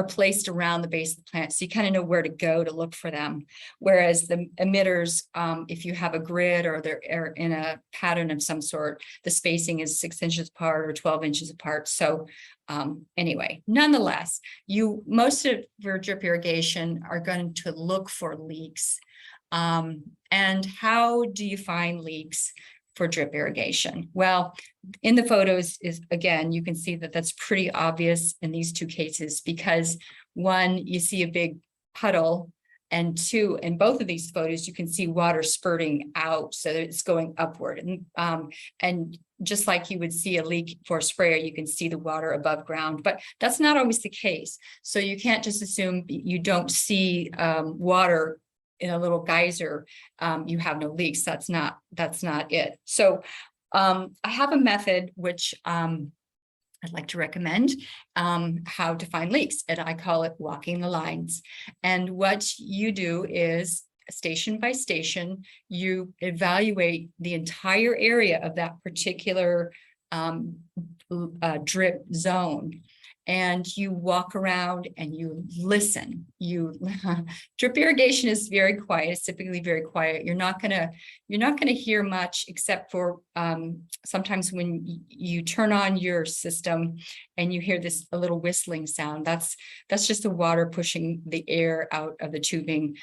placed around the base of the plant. So you kind of know where to go to look for them. Whereas the emitters, if you have a grid or they're in a pattern of some sort, the spacing is 6 inches apart or 12 inches apart. So anyway, nonetheless, most of your drip irrigation are going to look for leaks. And how do you find leaks for drip irrigation? Well, in the photos again, you can see that that's pretty obvious in these two cases, because one, you see a big puddle, and two, in both of these photos, you can see water spurting out, so that it's going upward. And just like you would see a leak for a sprayer, you can see the water above ground, but that's not always the case. So you can't just assume you don't see water in a little geyser, you have no leaks. That's not it. So I have a method which I'd like to recommend how to find leaks, and I call it walking the lines. And what you do is, station by station, you evaluate the entire area of that particular drip zone. And you walk around and you listen. Drip irrigation is very quiet. It's typically very quiet. You're not gonna hear much, except for sometimes when you turn on your system and you hear a little whistling sound. That's just the water pushing the air out of the tubing.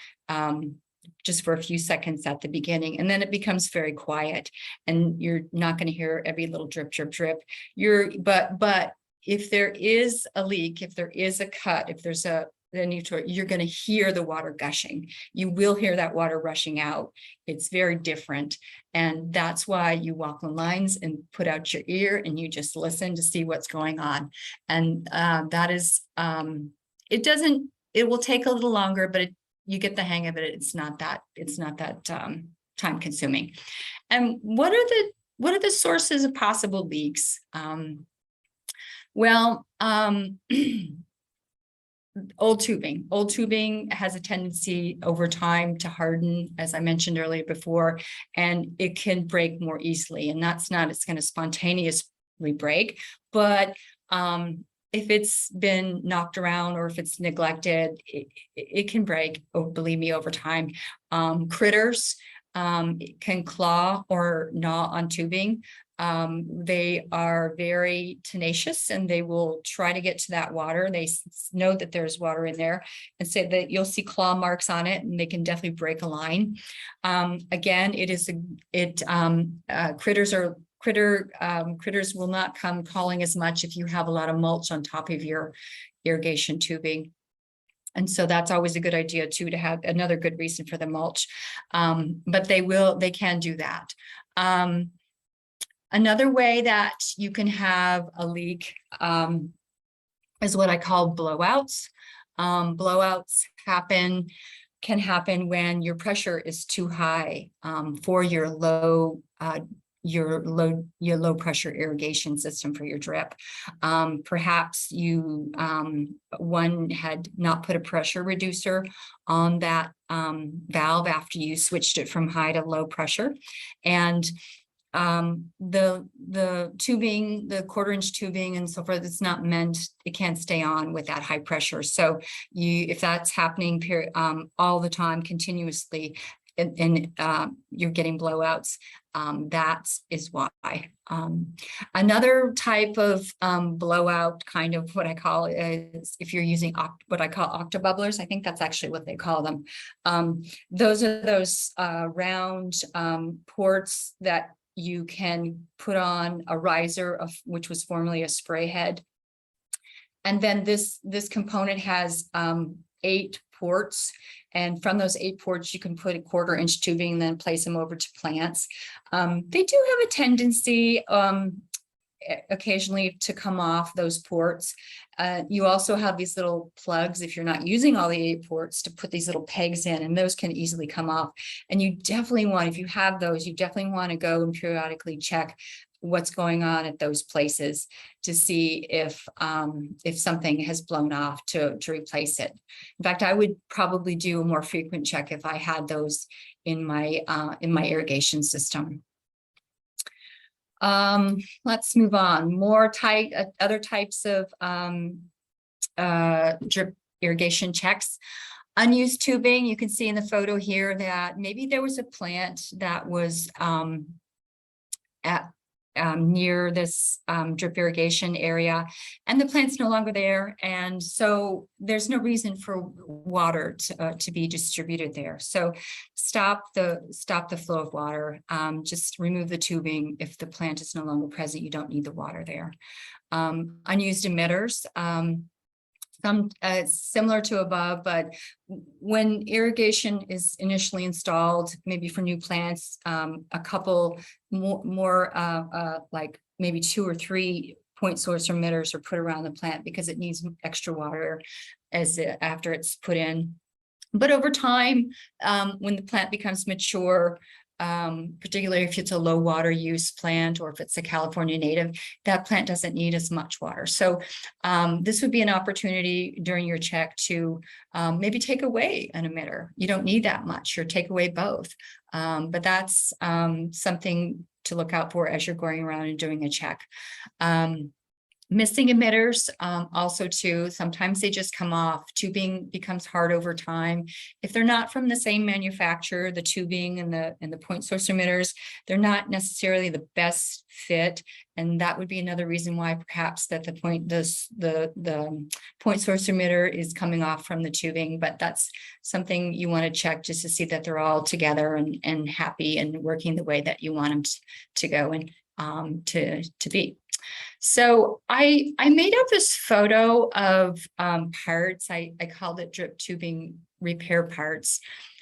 Just for a few seconds at the beginning, and then it becomes very quiet, and you're not going to hear every little drip, drip, drip. But if there is a leak, if there is a cut, if there's you're going to hear the water gushing. You will hear that water rushing out. It's very different. And that's why you walk on lines and put out your ear and you just listen to see what's going on. And that is, it will take a little longer, but you get the hang of it. It's not that time consuming. And what are the sources of possible leaks? Well, old tubing has a tendency over time to harden, as I mentioned earlier before, and it can break more easily. And it's going to spontaneously break, but if it's been knocked around or if it's neglected, it can break, believe me, over time. Critters can claw or gnaw on tubing. They are very tenacious and they will try to get to that water. They know that there's water in there, and say that you'll see claw marks on it, and they can definitely break a line. Again, critters will not come calling as much if you have a lot of mulch on top of your irrigation tubing. And so that's always a good idea too, to have another good reason for the mulch. But they can do that. Another way that you can have a leak is what I call blowouts. Blowouts can happen when your pressure is too high for your low your low pressure irrigation system for your drip. Perhaps you one had not put a pressure reducer on that valve after you switched it from high to low pressure, and the tubing, the 1/4-inch tubing and so forth, it's not meant, it can't stay on with that high pressure. So if that's happening all the time continuously, and you're getting blowouts, that is why. Another type of blowout, kind of what I call, is if you're using what I call octobubblers. I think that's actually what they call them. Those are those round ports that you can put on a riser of which was formerly a spray head. And then this component has 8 ports, and from those 8 ports you can put a 1/4-inch tubing and then place them over to plants. They do have a tendency occasionally to come off those ports. You also have these little plugs, if you're not using all the 8 ports, to put these little pegs in, and those can easily come off. And you definitely want, if you have those, you definitely want to go and periodically check what's going on at those places to see if something has blown off to replace it. In fact, I would probably do a more frequent check if I had those in my irrigation system. Let's move on. Other types of drip irrigation checks. Unused tubing. You can see in the photo here that maybe there was a plant that was near this drip irrigation area, and the plant's no longer there, and so there's no reason for water to be distributed there. So stop the flow of water. Just remove the tubing. If the plant is no longer present, you don't need the water there. Unused emitters. Similar to above, but when irrigation is initially installed, maybe for new plants, a couple more like maybe 2 or 3 point source emitters are put around the plant because it needs extra water after it's put in. But over time, when the plant becomes mature, particularly if it's a low water use plant or if it's a California native, that plant doesn't need as much water. So this would be an opportunity during your check to maybe take away an emitter. You don't need that much, or take away both. But that's something to look out for as you're going around and doing a check. Missing emitters also too, sometimes they just come off. Tubing becomes hard over time. If they're not from the same manufacturer, the tubing and the point source emitters, they're not necessarily the best fit. And that would be another reason why perhaps that the point source emitter is coming off from the tubing. But that's something you want to check just to see that they're all together and happy and working the way that you want them to go and to be. So I made up this photo of parts. I called it drip tubing repair parts,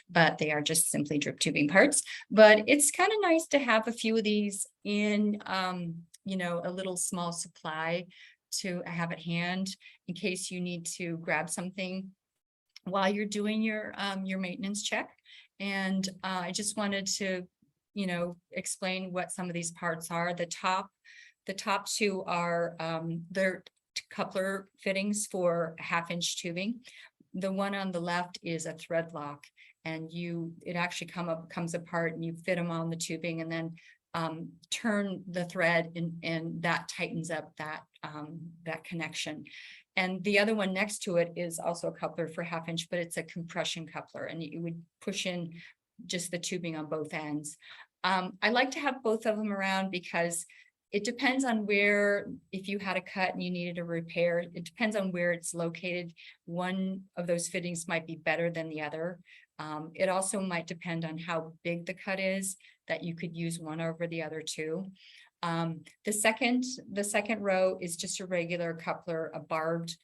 but they are just simply drip tubing parts. But it's kind of nice to have a few of these in, a little small supply to have at hand in case you need to grab something while you're doing your maintenance check. And I just wanted to, explain what some of these parts are. The top 2 are they're coupler fittings for 1/2-inch tubing. The one on the left is a thread lock, and it actually comes apart, and you fit them on the tubing, and then turn the thread, and that tightens up that connection. And the other one next to it is also a coupler for 1/2-inch, but it's a compression coupler, and you would push in just the tubing on both ends. I like to have both of them around because it depends on where, if you had a cut and you needed a repair, it depends on where it's located. One of those fittings might be better than the other. It also might depend on how big the cut is, that you could use one over the other too. The second row is just a regular coupler, a barbed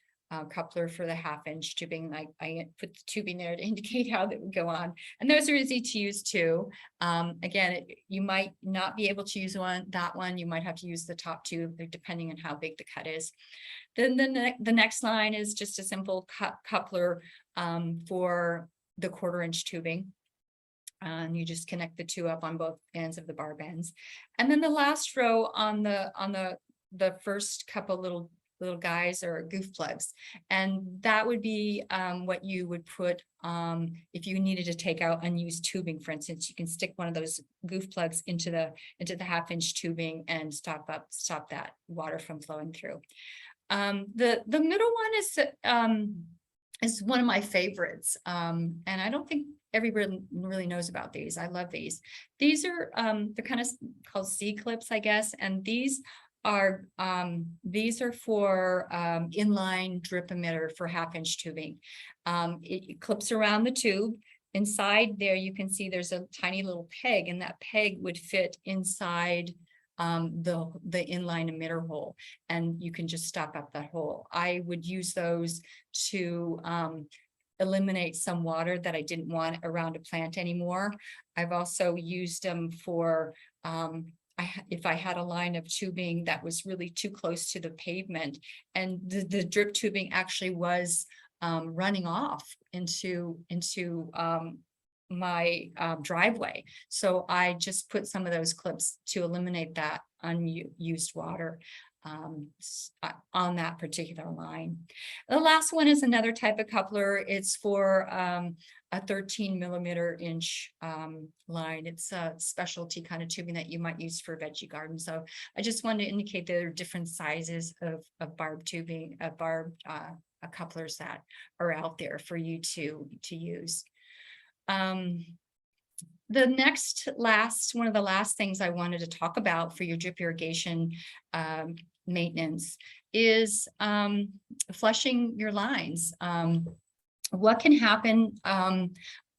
coupler for the 1/2-inch tubing. I put the tubing there to indicate how that would go on, and those are easy to use too. Again, you might not be able to use that one. You might have to use the top 2 depending on how big the cut is. Then the next line is just a simple coupler for the 1/4-inch tubing. And you just connect the two up on both ends of the barb ends. And then the last row on the first couple little guys are goof plugs. And that would be what you would put if you needed to take out unused tubing, for instance. You can stick one of those goof plugs into the 1/2-inch tubing and stop that water from flowing through. The middle one is one of my favorites. And I don't think everybody really knows about these. I love these. These are they're kind of called C-clips, I guess. And these are for inline drip emitter for 1/2-inch tubing. It clips around the tube. Inside there, you can see there's a tiny little peg, and that peg would fit inside the inline emitter hole, and you can just stop up that hole. I would use those to eliminate some water that I didn't want around a plant anymore. I've also used them for if I had a line of tubing that was really too close to the pavement, and the drip tubing actually was running off into my driveway. So I just put some of those clips to eliminate that unused water on that particular line. The last one is another type of coupler. It's for a 13mm line. It's a specialty kind of tubing that you might use for veggie gardens. So I just wanted to indicate there are different sizes of barb tubing, couplers that are out there for you to use. The one of the last things I wanted to talk about for your drip irrigation maintenance is flushing your lines. What can happen?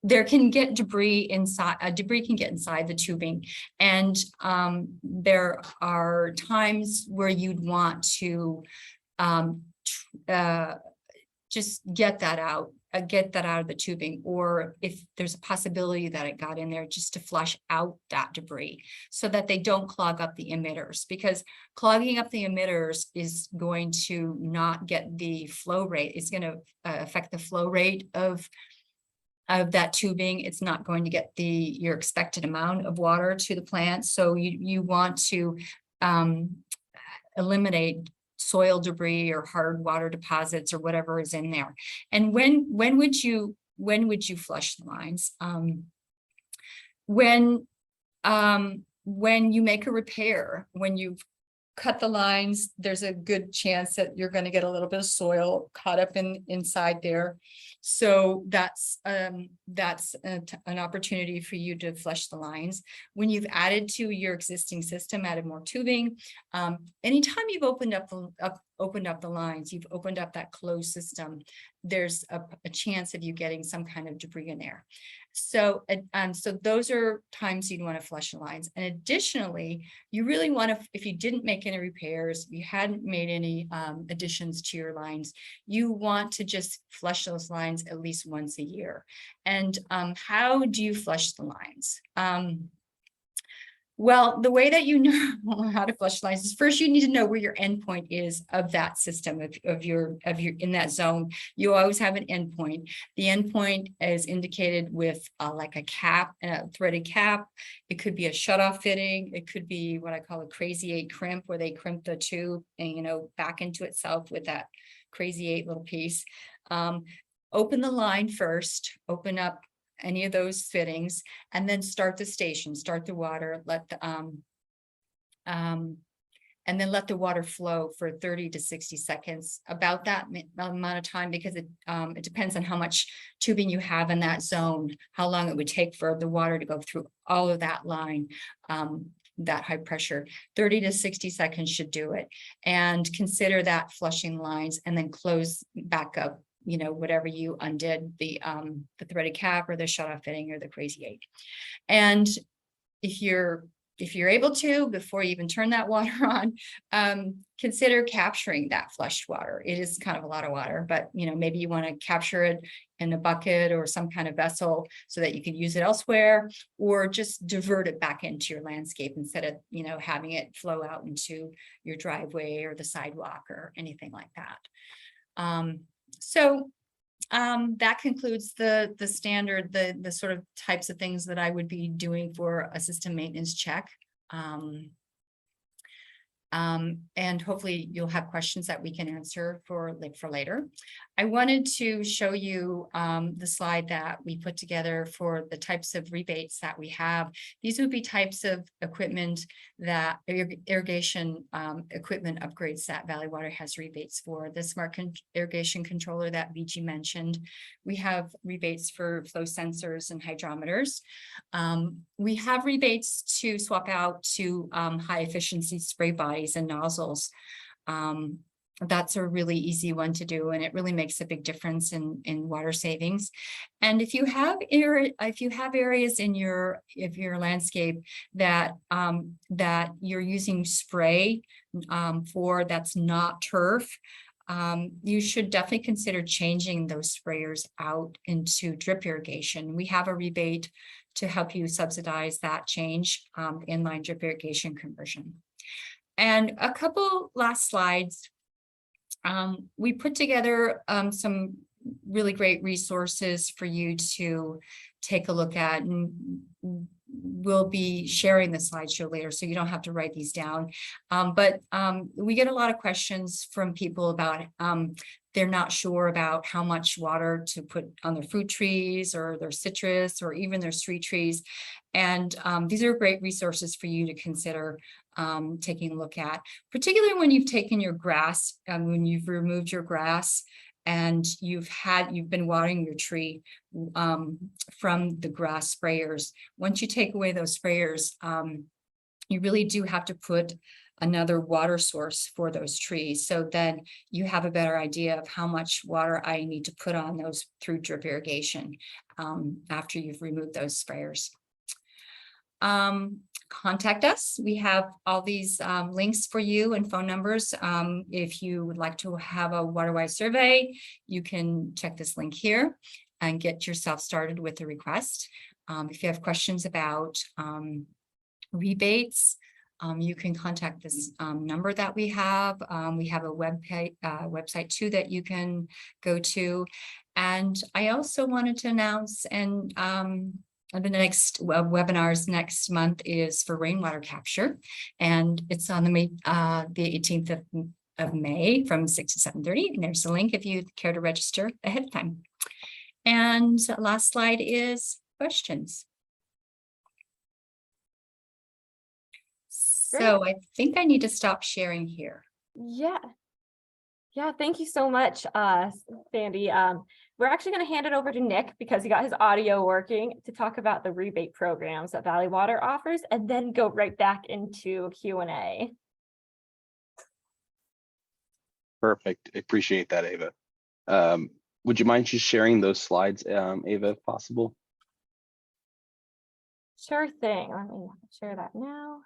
There can get debris inside. Debris can get inside the tubing, and there are times where you'd want to just get that out of the tubing, or if there's a possibility that it got in there, just to flush out that debris so that they don't clog up the emitters, because clogging up the emitters is going to not get the flow rate. It's going to affect the flow rate of that tubing. It's not going to get your expected amount of water to the plant. So you want to eliminate soil debris or hard water deposits or whatever is in there. And when would you flush the lines? When you make a repair, when you've cut the lines, there's a good chance that you're going to get a little bit of soil caught up inside there. So that's an opportunity for you to flush the lines. When you've added to your existing system, added more tubing, anytime you've opened up the lines, you've opened up that closed system, there's a chance of you getting some kind of debris in there. So those are times you'd want to flush the lines. And additionally, you really want to, if you didn't make any repairs, you hadn't made any additions to your lines, you want to just flush those lines at least once a year. And how do you flush the lines? Well, the way that you know how to flush lines is, first you need to know where your endpoint is of that system, of your in that zone. You always have an endpoint. The endpoint is indicated with like a cap, a threaded cap. It could be a shutoff fitting. It could be what I call a crazy 8 crimp, where they crimp the tube and back into itself with that crazy 8 little piece. Open the line first. Open up any of those fittings, and then start the station, start the water, let the and then let the water flow for 30 to 60 seconds, about that amount of time, because it depends on how much tubing you have in that zone, how long it would take for the water to go through all of that line, that high pressure. 30 to 60 seconds should do it. And consider that flushing lines, and then close back up whatever you undid, the threaded cap or the shutoff fitting or the crazy 8. And if you're able to, before you even turn that water on, consider capturing that flushed water. It is kind of a lot of water, but maybe you want to capture it in a bucket or some kind of vessel so that you can use it elsewhere, or just divert it back into your landscape instead of having it flow out into your driveway or the sidewalk or anything like that. So that concludes the standard, the sort of types of things that I would be doing for a system maintenance check. And hopefully you'll have questions that we can answer for later. I wanted to show you the slide that we put together for the types of rebates that we have. These would be types of equipment that irrigation equipment upgrades that Valley Water has rebates for. The smart irrigation controller that Viji mentioned. We have rebates for flow sensors and hydrometers. We have rebates to swap out to high efficiency spray bodies and nozzles. That's a really easy one to do, and it really makes a big difference in water savings. And if you have areas in your landscape that that you're using spray for that's not turf, you should definitely consider changing those sprayers out into drip irrigation. We have a rebate to help you subsidize that change, inline drip irrigation conversion. And a couple last slides. We put together some really great resources for you to take a look at, and we'll be sharing the slideshow later, so you don't have to write these down. But we get a lot of questions from people about they're not sure about how much water to put on their fruit trees or their citrus or even their street trees. And these are great resources for you to consider taking a look at, particularly when you've taken your grass, when you've removed your grass and you've been watering your tree from the grass sprayers. Once you take away those sprayers, you really do have to put another water source for those trees. So then you have a better idea of how much water I need to put on those through drip irrigation after you've removed those sprayers. Contact us. We have all these links for you and phone numbers. If you would like to have a water-wise survey, you can check this link here and get yourself started with the request. If you have questions about rebates, you can contact this number that we have. We have a website too that you can go to. And I also wanted to announce, and the next webinars next month is for rainwater capture, and it's on the 18th of May from 6 to 7:30. And there's a link if you care to register ahead of time. And last slide is questions. So I think I need to stop sharing here. Yeah. Yeah, thank you so much, Sandy. We're actually going to hand it over to Nick because he got his audio working to talk about the rebate programs that Valley Water offers, and then go right back into Q&A. Perfect. I appreciate that, Ava. Would you mind just sharing those slides, Ava, if possible? Sure thing. Let me share that now.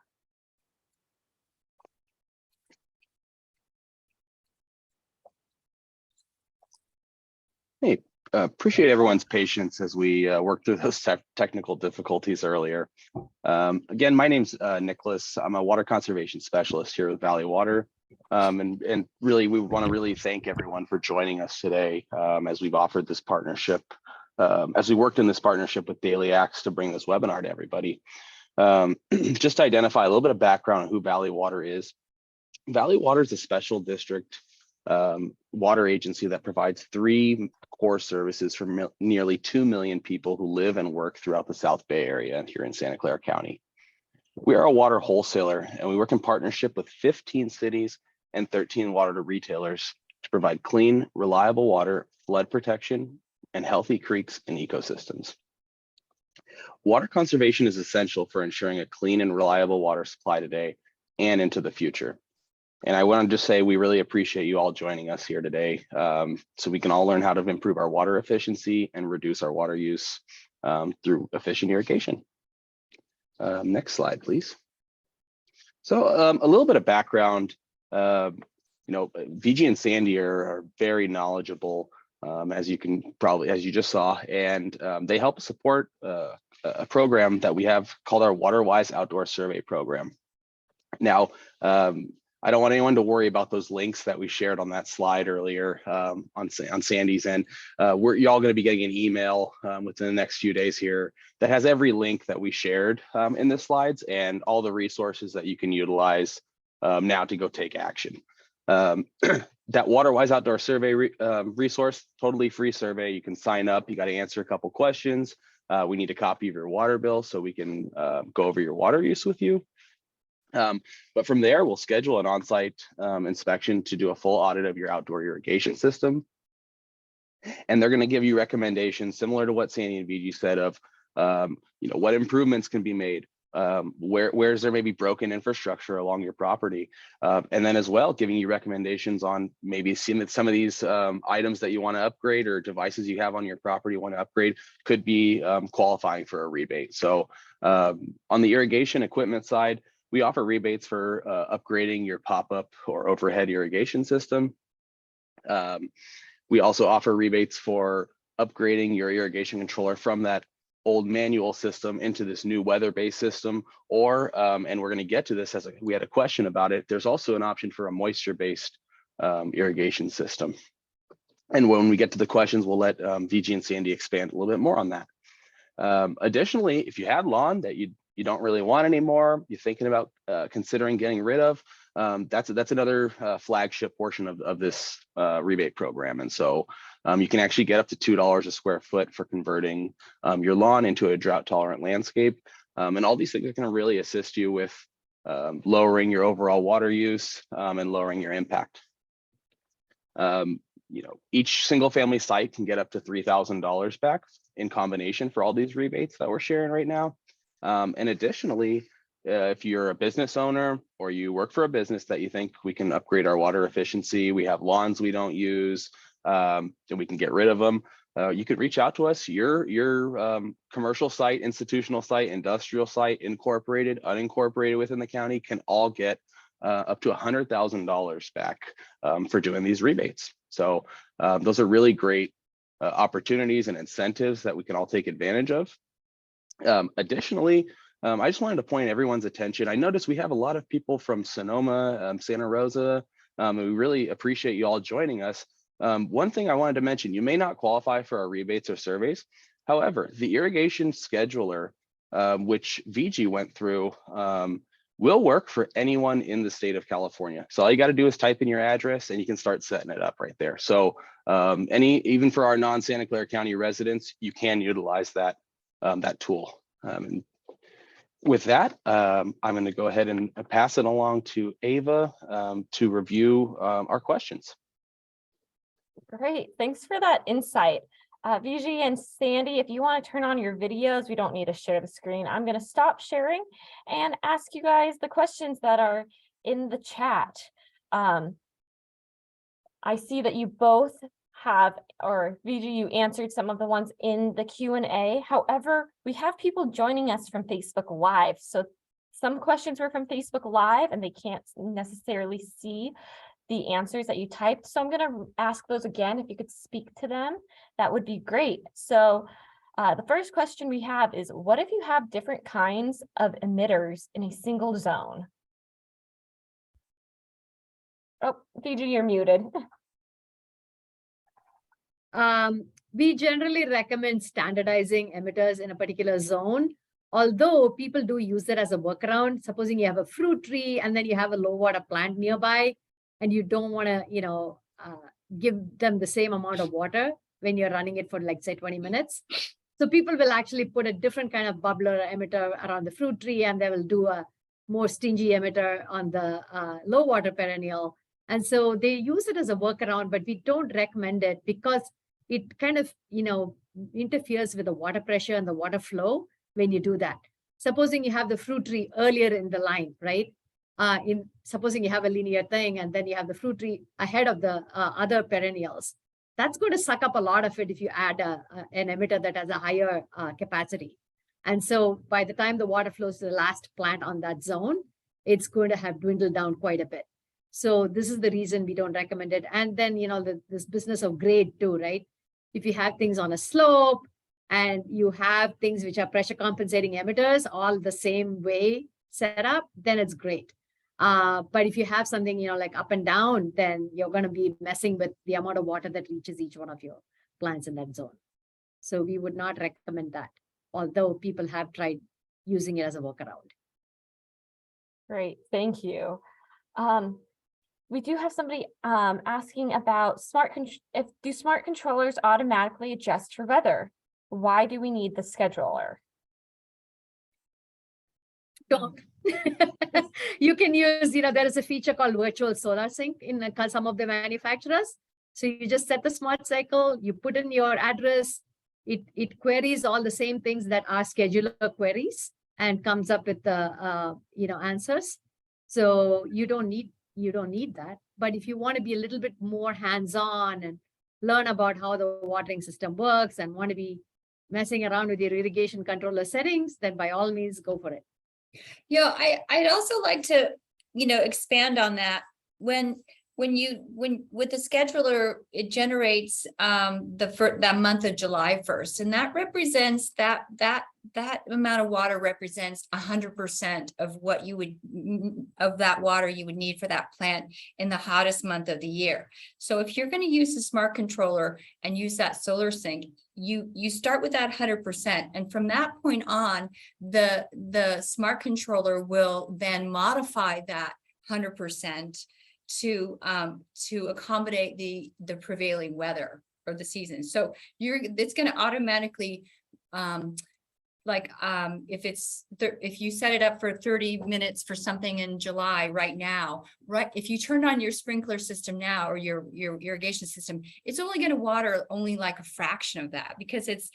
Hey, appreciate everyone's patience as we work through those technical difficulties earlier. Again, my name's Nicholas. I'm a water conservation specialist here with Valley Water. And really, we want to really thank everyone for joining us today as we've offered this partnership, as we worked in this partnership with Daily Acts to bring this webinar to everybody. Just to identify a little bit of background on who Valley Water is. Valley Water is a special district water agency that provides 3 core services for nearly 2 million people who live and work throughout the South Bay area here in Santa Clara County. We are a water wholesaler, and we work in partnership with 15 cities and 13 water retailers to provide clean, reliable water, flood protection, and healthy creeks and ecosystems. Water conservation is essential for ensuring a clean and reliable water supply today and into the future. And I want to just say we really appreciate you all joining us here today so we can all learn how to improve our water efficiency and reduce our water use through efficient irrigation. Next slide, please. So a little bit of background, Viji and Sandy are very knowledgeable, as you just saw, and they help support a program that we have called our WaterWise Outdoor Survey Program. Now, I don't want anyone to worry about those links that we shared on that slide earlier on Sandy's end. Y'all going to be getting an email within the next few days here that has every link that we shared in the slides and all the resources that you can utilize now to go take action. That WaterWise Outdoor Survey resource, totally free survey. You can sign up. You got to answer a couple questions. We need a copy of your water bill so we can go over your water use with you. But from there, we'll schedule an on-site inspection to do a full audit of your outdoor irrigation system. And they're going to give you recommendations similar to what Sandy and Viji said of, what improvements can be made, where is there maybe broken infrastructure along your property, and then as well giving you recommendations on maybe seeing that some of these items that you want to upgrade or devices you have on your property want to upgrade could be qualifying for a rebate. So on the irrigation equipment side, we offer rebates for upgrading your pop-up or overhead irrigation system. We also offer rebates for upgrading your irrigation controller from that old manual system into this new weather-based system, or, and we're going to get to this as we had a question about it, there's also an option for a moisture-based irrigation system. And when we get to the questions, we'll let Viji and Sandy expand a little bit more on that. Additionally, if you have lawn that you don't really want anymore, you're thinking about considering getting rid of, that's another flagship portion of this rebate program. And so you can actually get up to $2 a square foot for converting your lawn into a drought tolerant landscape. And all these things are going to really assist you with lowering your overall water use and lowering your impact. Each single family site can get up to $3,000 back in combination for all these rebates that we're sharing right now. And additionally, if you're a business owner or you work for a business that you think we can upgrade our water efficiency, we have lawns we don't use, and we can get rid of them, you could reach out to us. Your commercial site, institutional site, industrial site, incorporated, unincorporated within the county can all get up to $100,000 back for doing these rebates. So those are really great opportunities and incentives that we can all take advantage of. Additionally, I just wanted to point everyone's attention. I noticed we have a lot of people from Sonoma, Santa Rosa, and we really appreciate you all joining us. One thing I wanted to mention, you may not qualify for our rebates or surveys. However, the irrigation scheduler, which Viji went through, will work for anyone in the state of California. So all you got to do is type in your address and you can start setting it up right there. So even for our non-Santa Clara County residents, you can utilize that tool. And with that, I'm going to go ahead and pass it along to Ava to review our questions. Great, thanks for that insight. Viji and Sandy, if you want to turn on your videos, we don't need to share the screen. I'm going to stop sharing and ask you guys the questions that are in the chat. I see that you both have, or Viji, you answered some of the ones in the Q&A. However, we have people joining us from Facebook Live. So some questions were from Facebook Live and they can't necessarily see the answers that you typed. So I'm going to ask those again. If you could speak to them, that would be great. So the first question we have is, what if you have different kinds of emitters in a single zone? Oh, Viji, you're muted. We generally recommend standardizing emitters in a particular zone, although people do use it as a workaround. Supposing you have a fruit tree and then you have a low water plant nearby, and you don't want to, give them the same amount of water when you're running it for, like, say, 20 minutes. So people will actually put a different kind of bubbler emitter around the fruit tree, and they will do a more stingy emitter on the low water perennial. And so they use it as a workaround, but we don't recommend it because it kind of, interferes with the water pressure and the water flow when you do that. Supposing you have the fruit tree earlier in the line, right? Supposing you have a linear thing and then you have the fruit tree ahead of the other perennials, that's going to suck up a lot of it if you add an emitter that has a higher capacity. And so by the time the water flows to the last plant on that zone, it's going to have dwindled down quite a bit. So this is the reason we don't recommend it. And then, this business of grade too, right? If you have things on a slope and you have things which are pressure compensating emitters all the same way set up, then it's great. But if you have something, like up and down, then you're going to be messing with the amount of water that reaches each one of your plants in that zone. So we would not recommend that, although people have tried using it as a workaround. Great, thank you. We do have somebody asking about do smart controllers automatically adjust for weather? Why do we need the scheduler? Don't. You can use, there is a feature called virtual solar sync in some of the manufacturers. So you just set the smart cycle, you put in your address, it queries all the same things that our scheduler queries and comes up with the answers. So you don't need that. But if you want to be a little bit more hands-on and learn about how the watering system works and want to be messing around with your irrigation controller settings, then by all means go for it. Yeah, I'd also like to, expand on that. When with the scheduler, it generates that month of July 1st, and that represents that amount of water represents 100% of what you would of that water you would need for that plant in the hottest month of the year. So if you're going to use the smart controller and use that solar sync, you start with that 100%, and from that point on, the smart controller will then modify that 100% to accommodate the prevailing weather or the season. So it's going to automatically if you set it up for 30 minutes for something in July right now, if you turn on your sprinkler system now or your irrigation system, it's only going to water only like a fraction of that because it's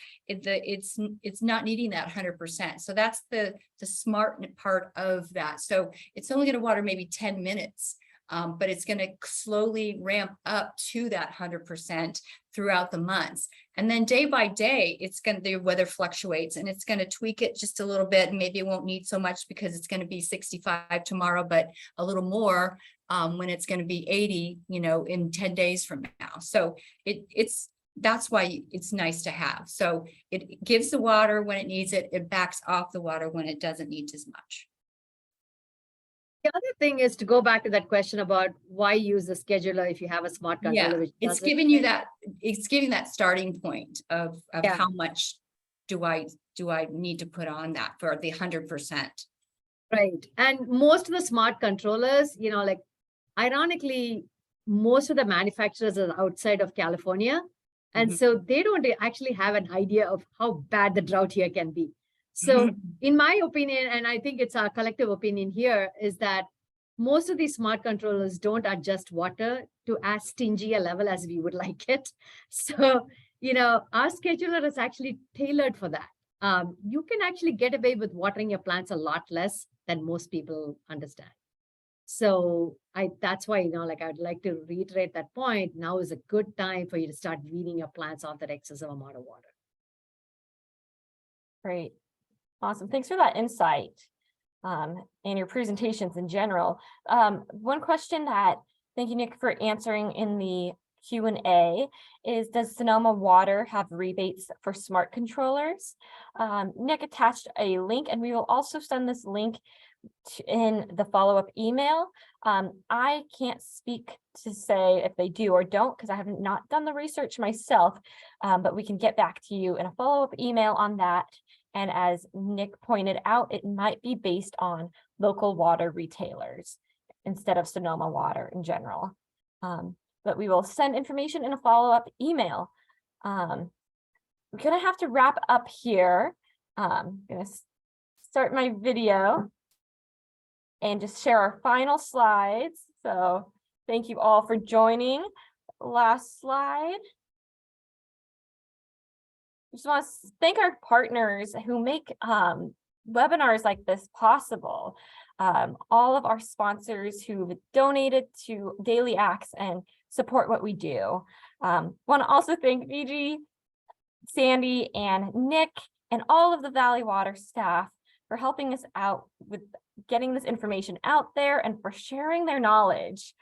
not needing that 100%. So that's the smart part of that. So it's only going to water maybe 10 minutes. But it's going to slowly ramp up to that 100% throughout the months. And then day by day, the weather fluctuates and it's going to tweak it just a little bit. And maybe it won't need so much because it's going to be 65 tomorrow, but a little more when it's going to be 80, in 10 days from now. So that's why it's nice to have. So it gives the water when it needs it. It backs off the water when it doesn't need as much. The other thing is to go back to that question about why use the scheduler if you have a smart controller. Yeah, it's giving you that. It's giving that starting point of how much do I need to put on that for the 100%. Right, and most of the smart controllers, ironically, most of the manufacturers are outside of California, and so they don't actually have an idea of how bad the drought here can be. So in my opinion, and I think it's our collective opinion here, is that most of these smart controllers don't adjust water to as stingy a level as we would like it. So, our scheduler is actually tailored for that. You can actually get away with watering your plants a lot less than most people understand. So that's why, I would like to reiterate that point. Now is a good time for you to start weaning your plants off that excessive amount of water. Great. Awesome. Thanks for that insight and your presentations in general. One question thank you, Nick, for answering in the Q&A is, does Sonoma Water have rebates for smart controllers? Nick attached a link, and we will also send this link in the follow-up email. I can't speak to say if they do or don't because I have not done the research myself, but we can get back to you in a follow-up email on that. And as Nick pointed out, it might be based on local water retailers instead of Sonoma Water in general. But we will send information in a follow-up email. I'm gonna have to wrap up here. I'm gonna start my video and just share our final slides. So thank you all for joining. Last slide. I just want to thank our partners who make webinars like this possible. All of our sponsors who donated to Daily Acts and support what we do. Want to also thank Viji, Sandy, and Nick, and all of the Valley Water staff for helping us out with getting this information out there and for sharing their knowledge.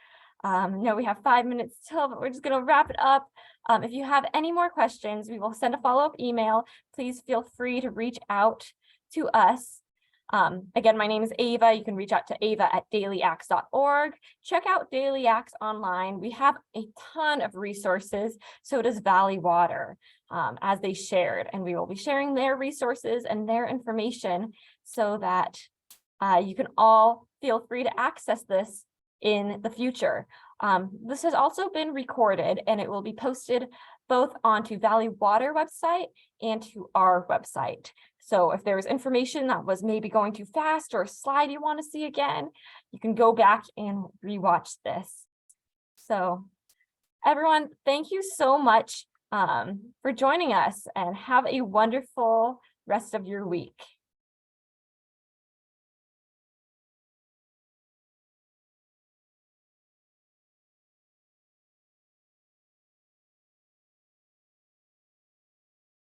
No, we have 5 minutes till, but we're just going to wrap it up. If you have any more questions, we will send a follow-up email. Please feel free to reach out to us. Again, my name is Ava. You can reach out to ava@dailyaxe.org. Check out Daily Axe online. We have a ton of resources. So does Valley Water, as they shared, and we will be sharing their resources and their information so that you can all feel free to access this in the future. This has also been recorded and it will be posted both onto Valley Water website and to our website. So if there's information that was maybe going too fast or a slide you want to see again, you can go back and rewatch this. So everyone, thank you so much for joining us and have a wonderful rest of your week.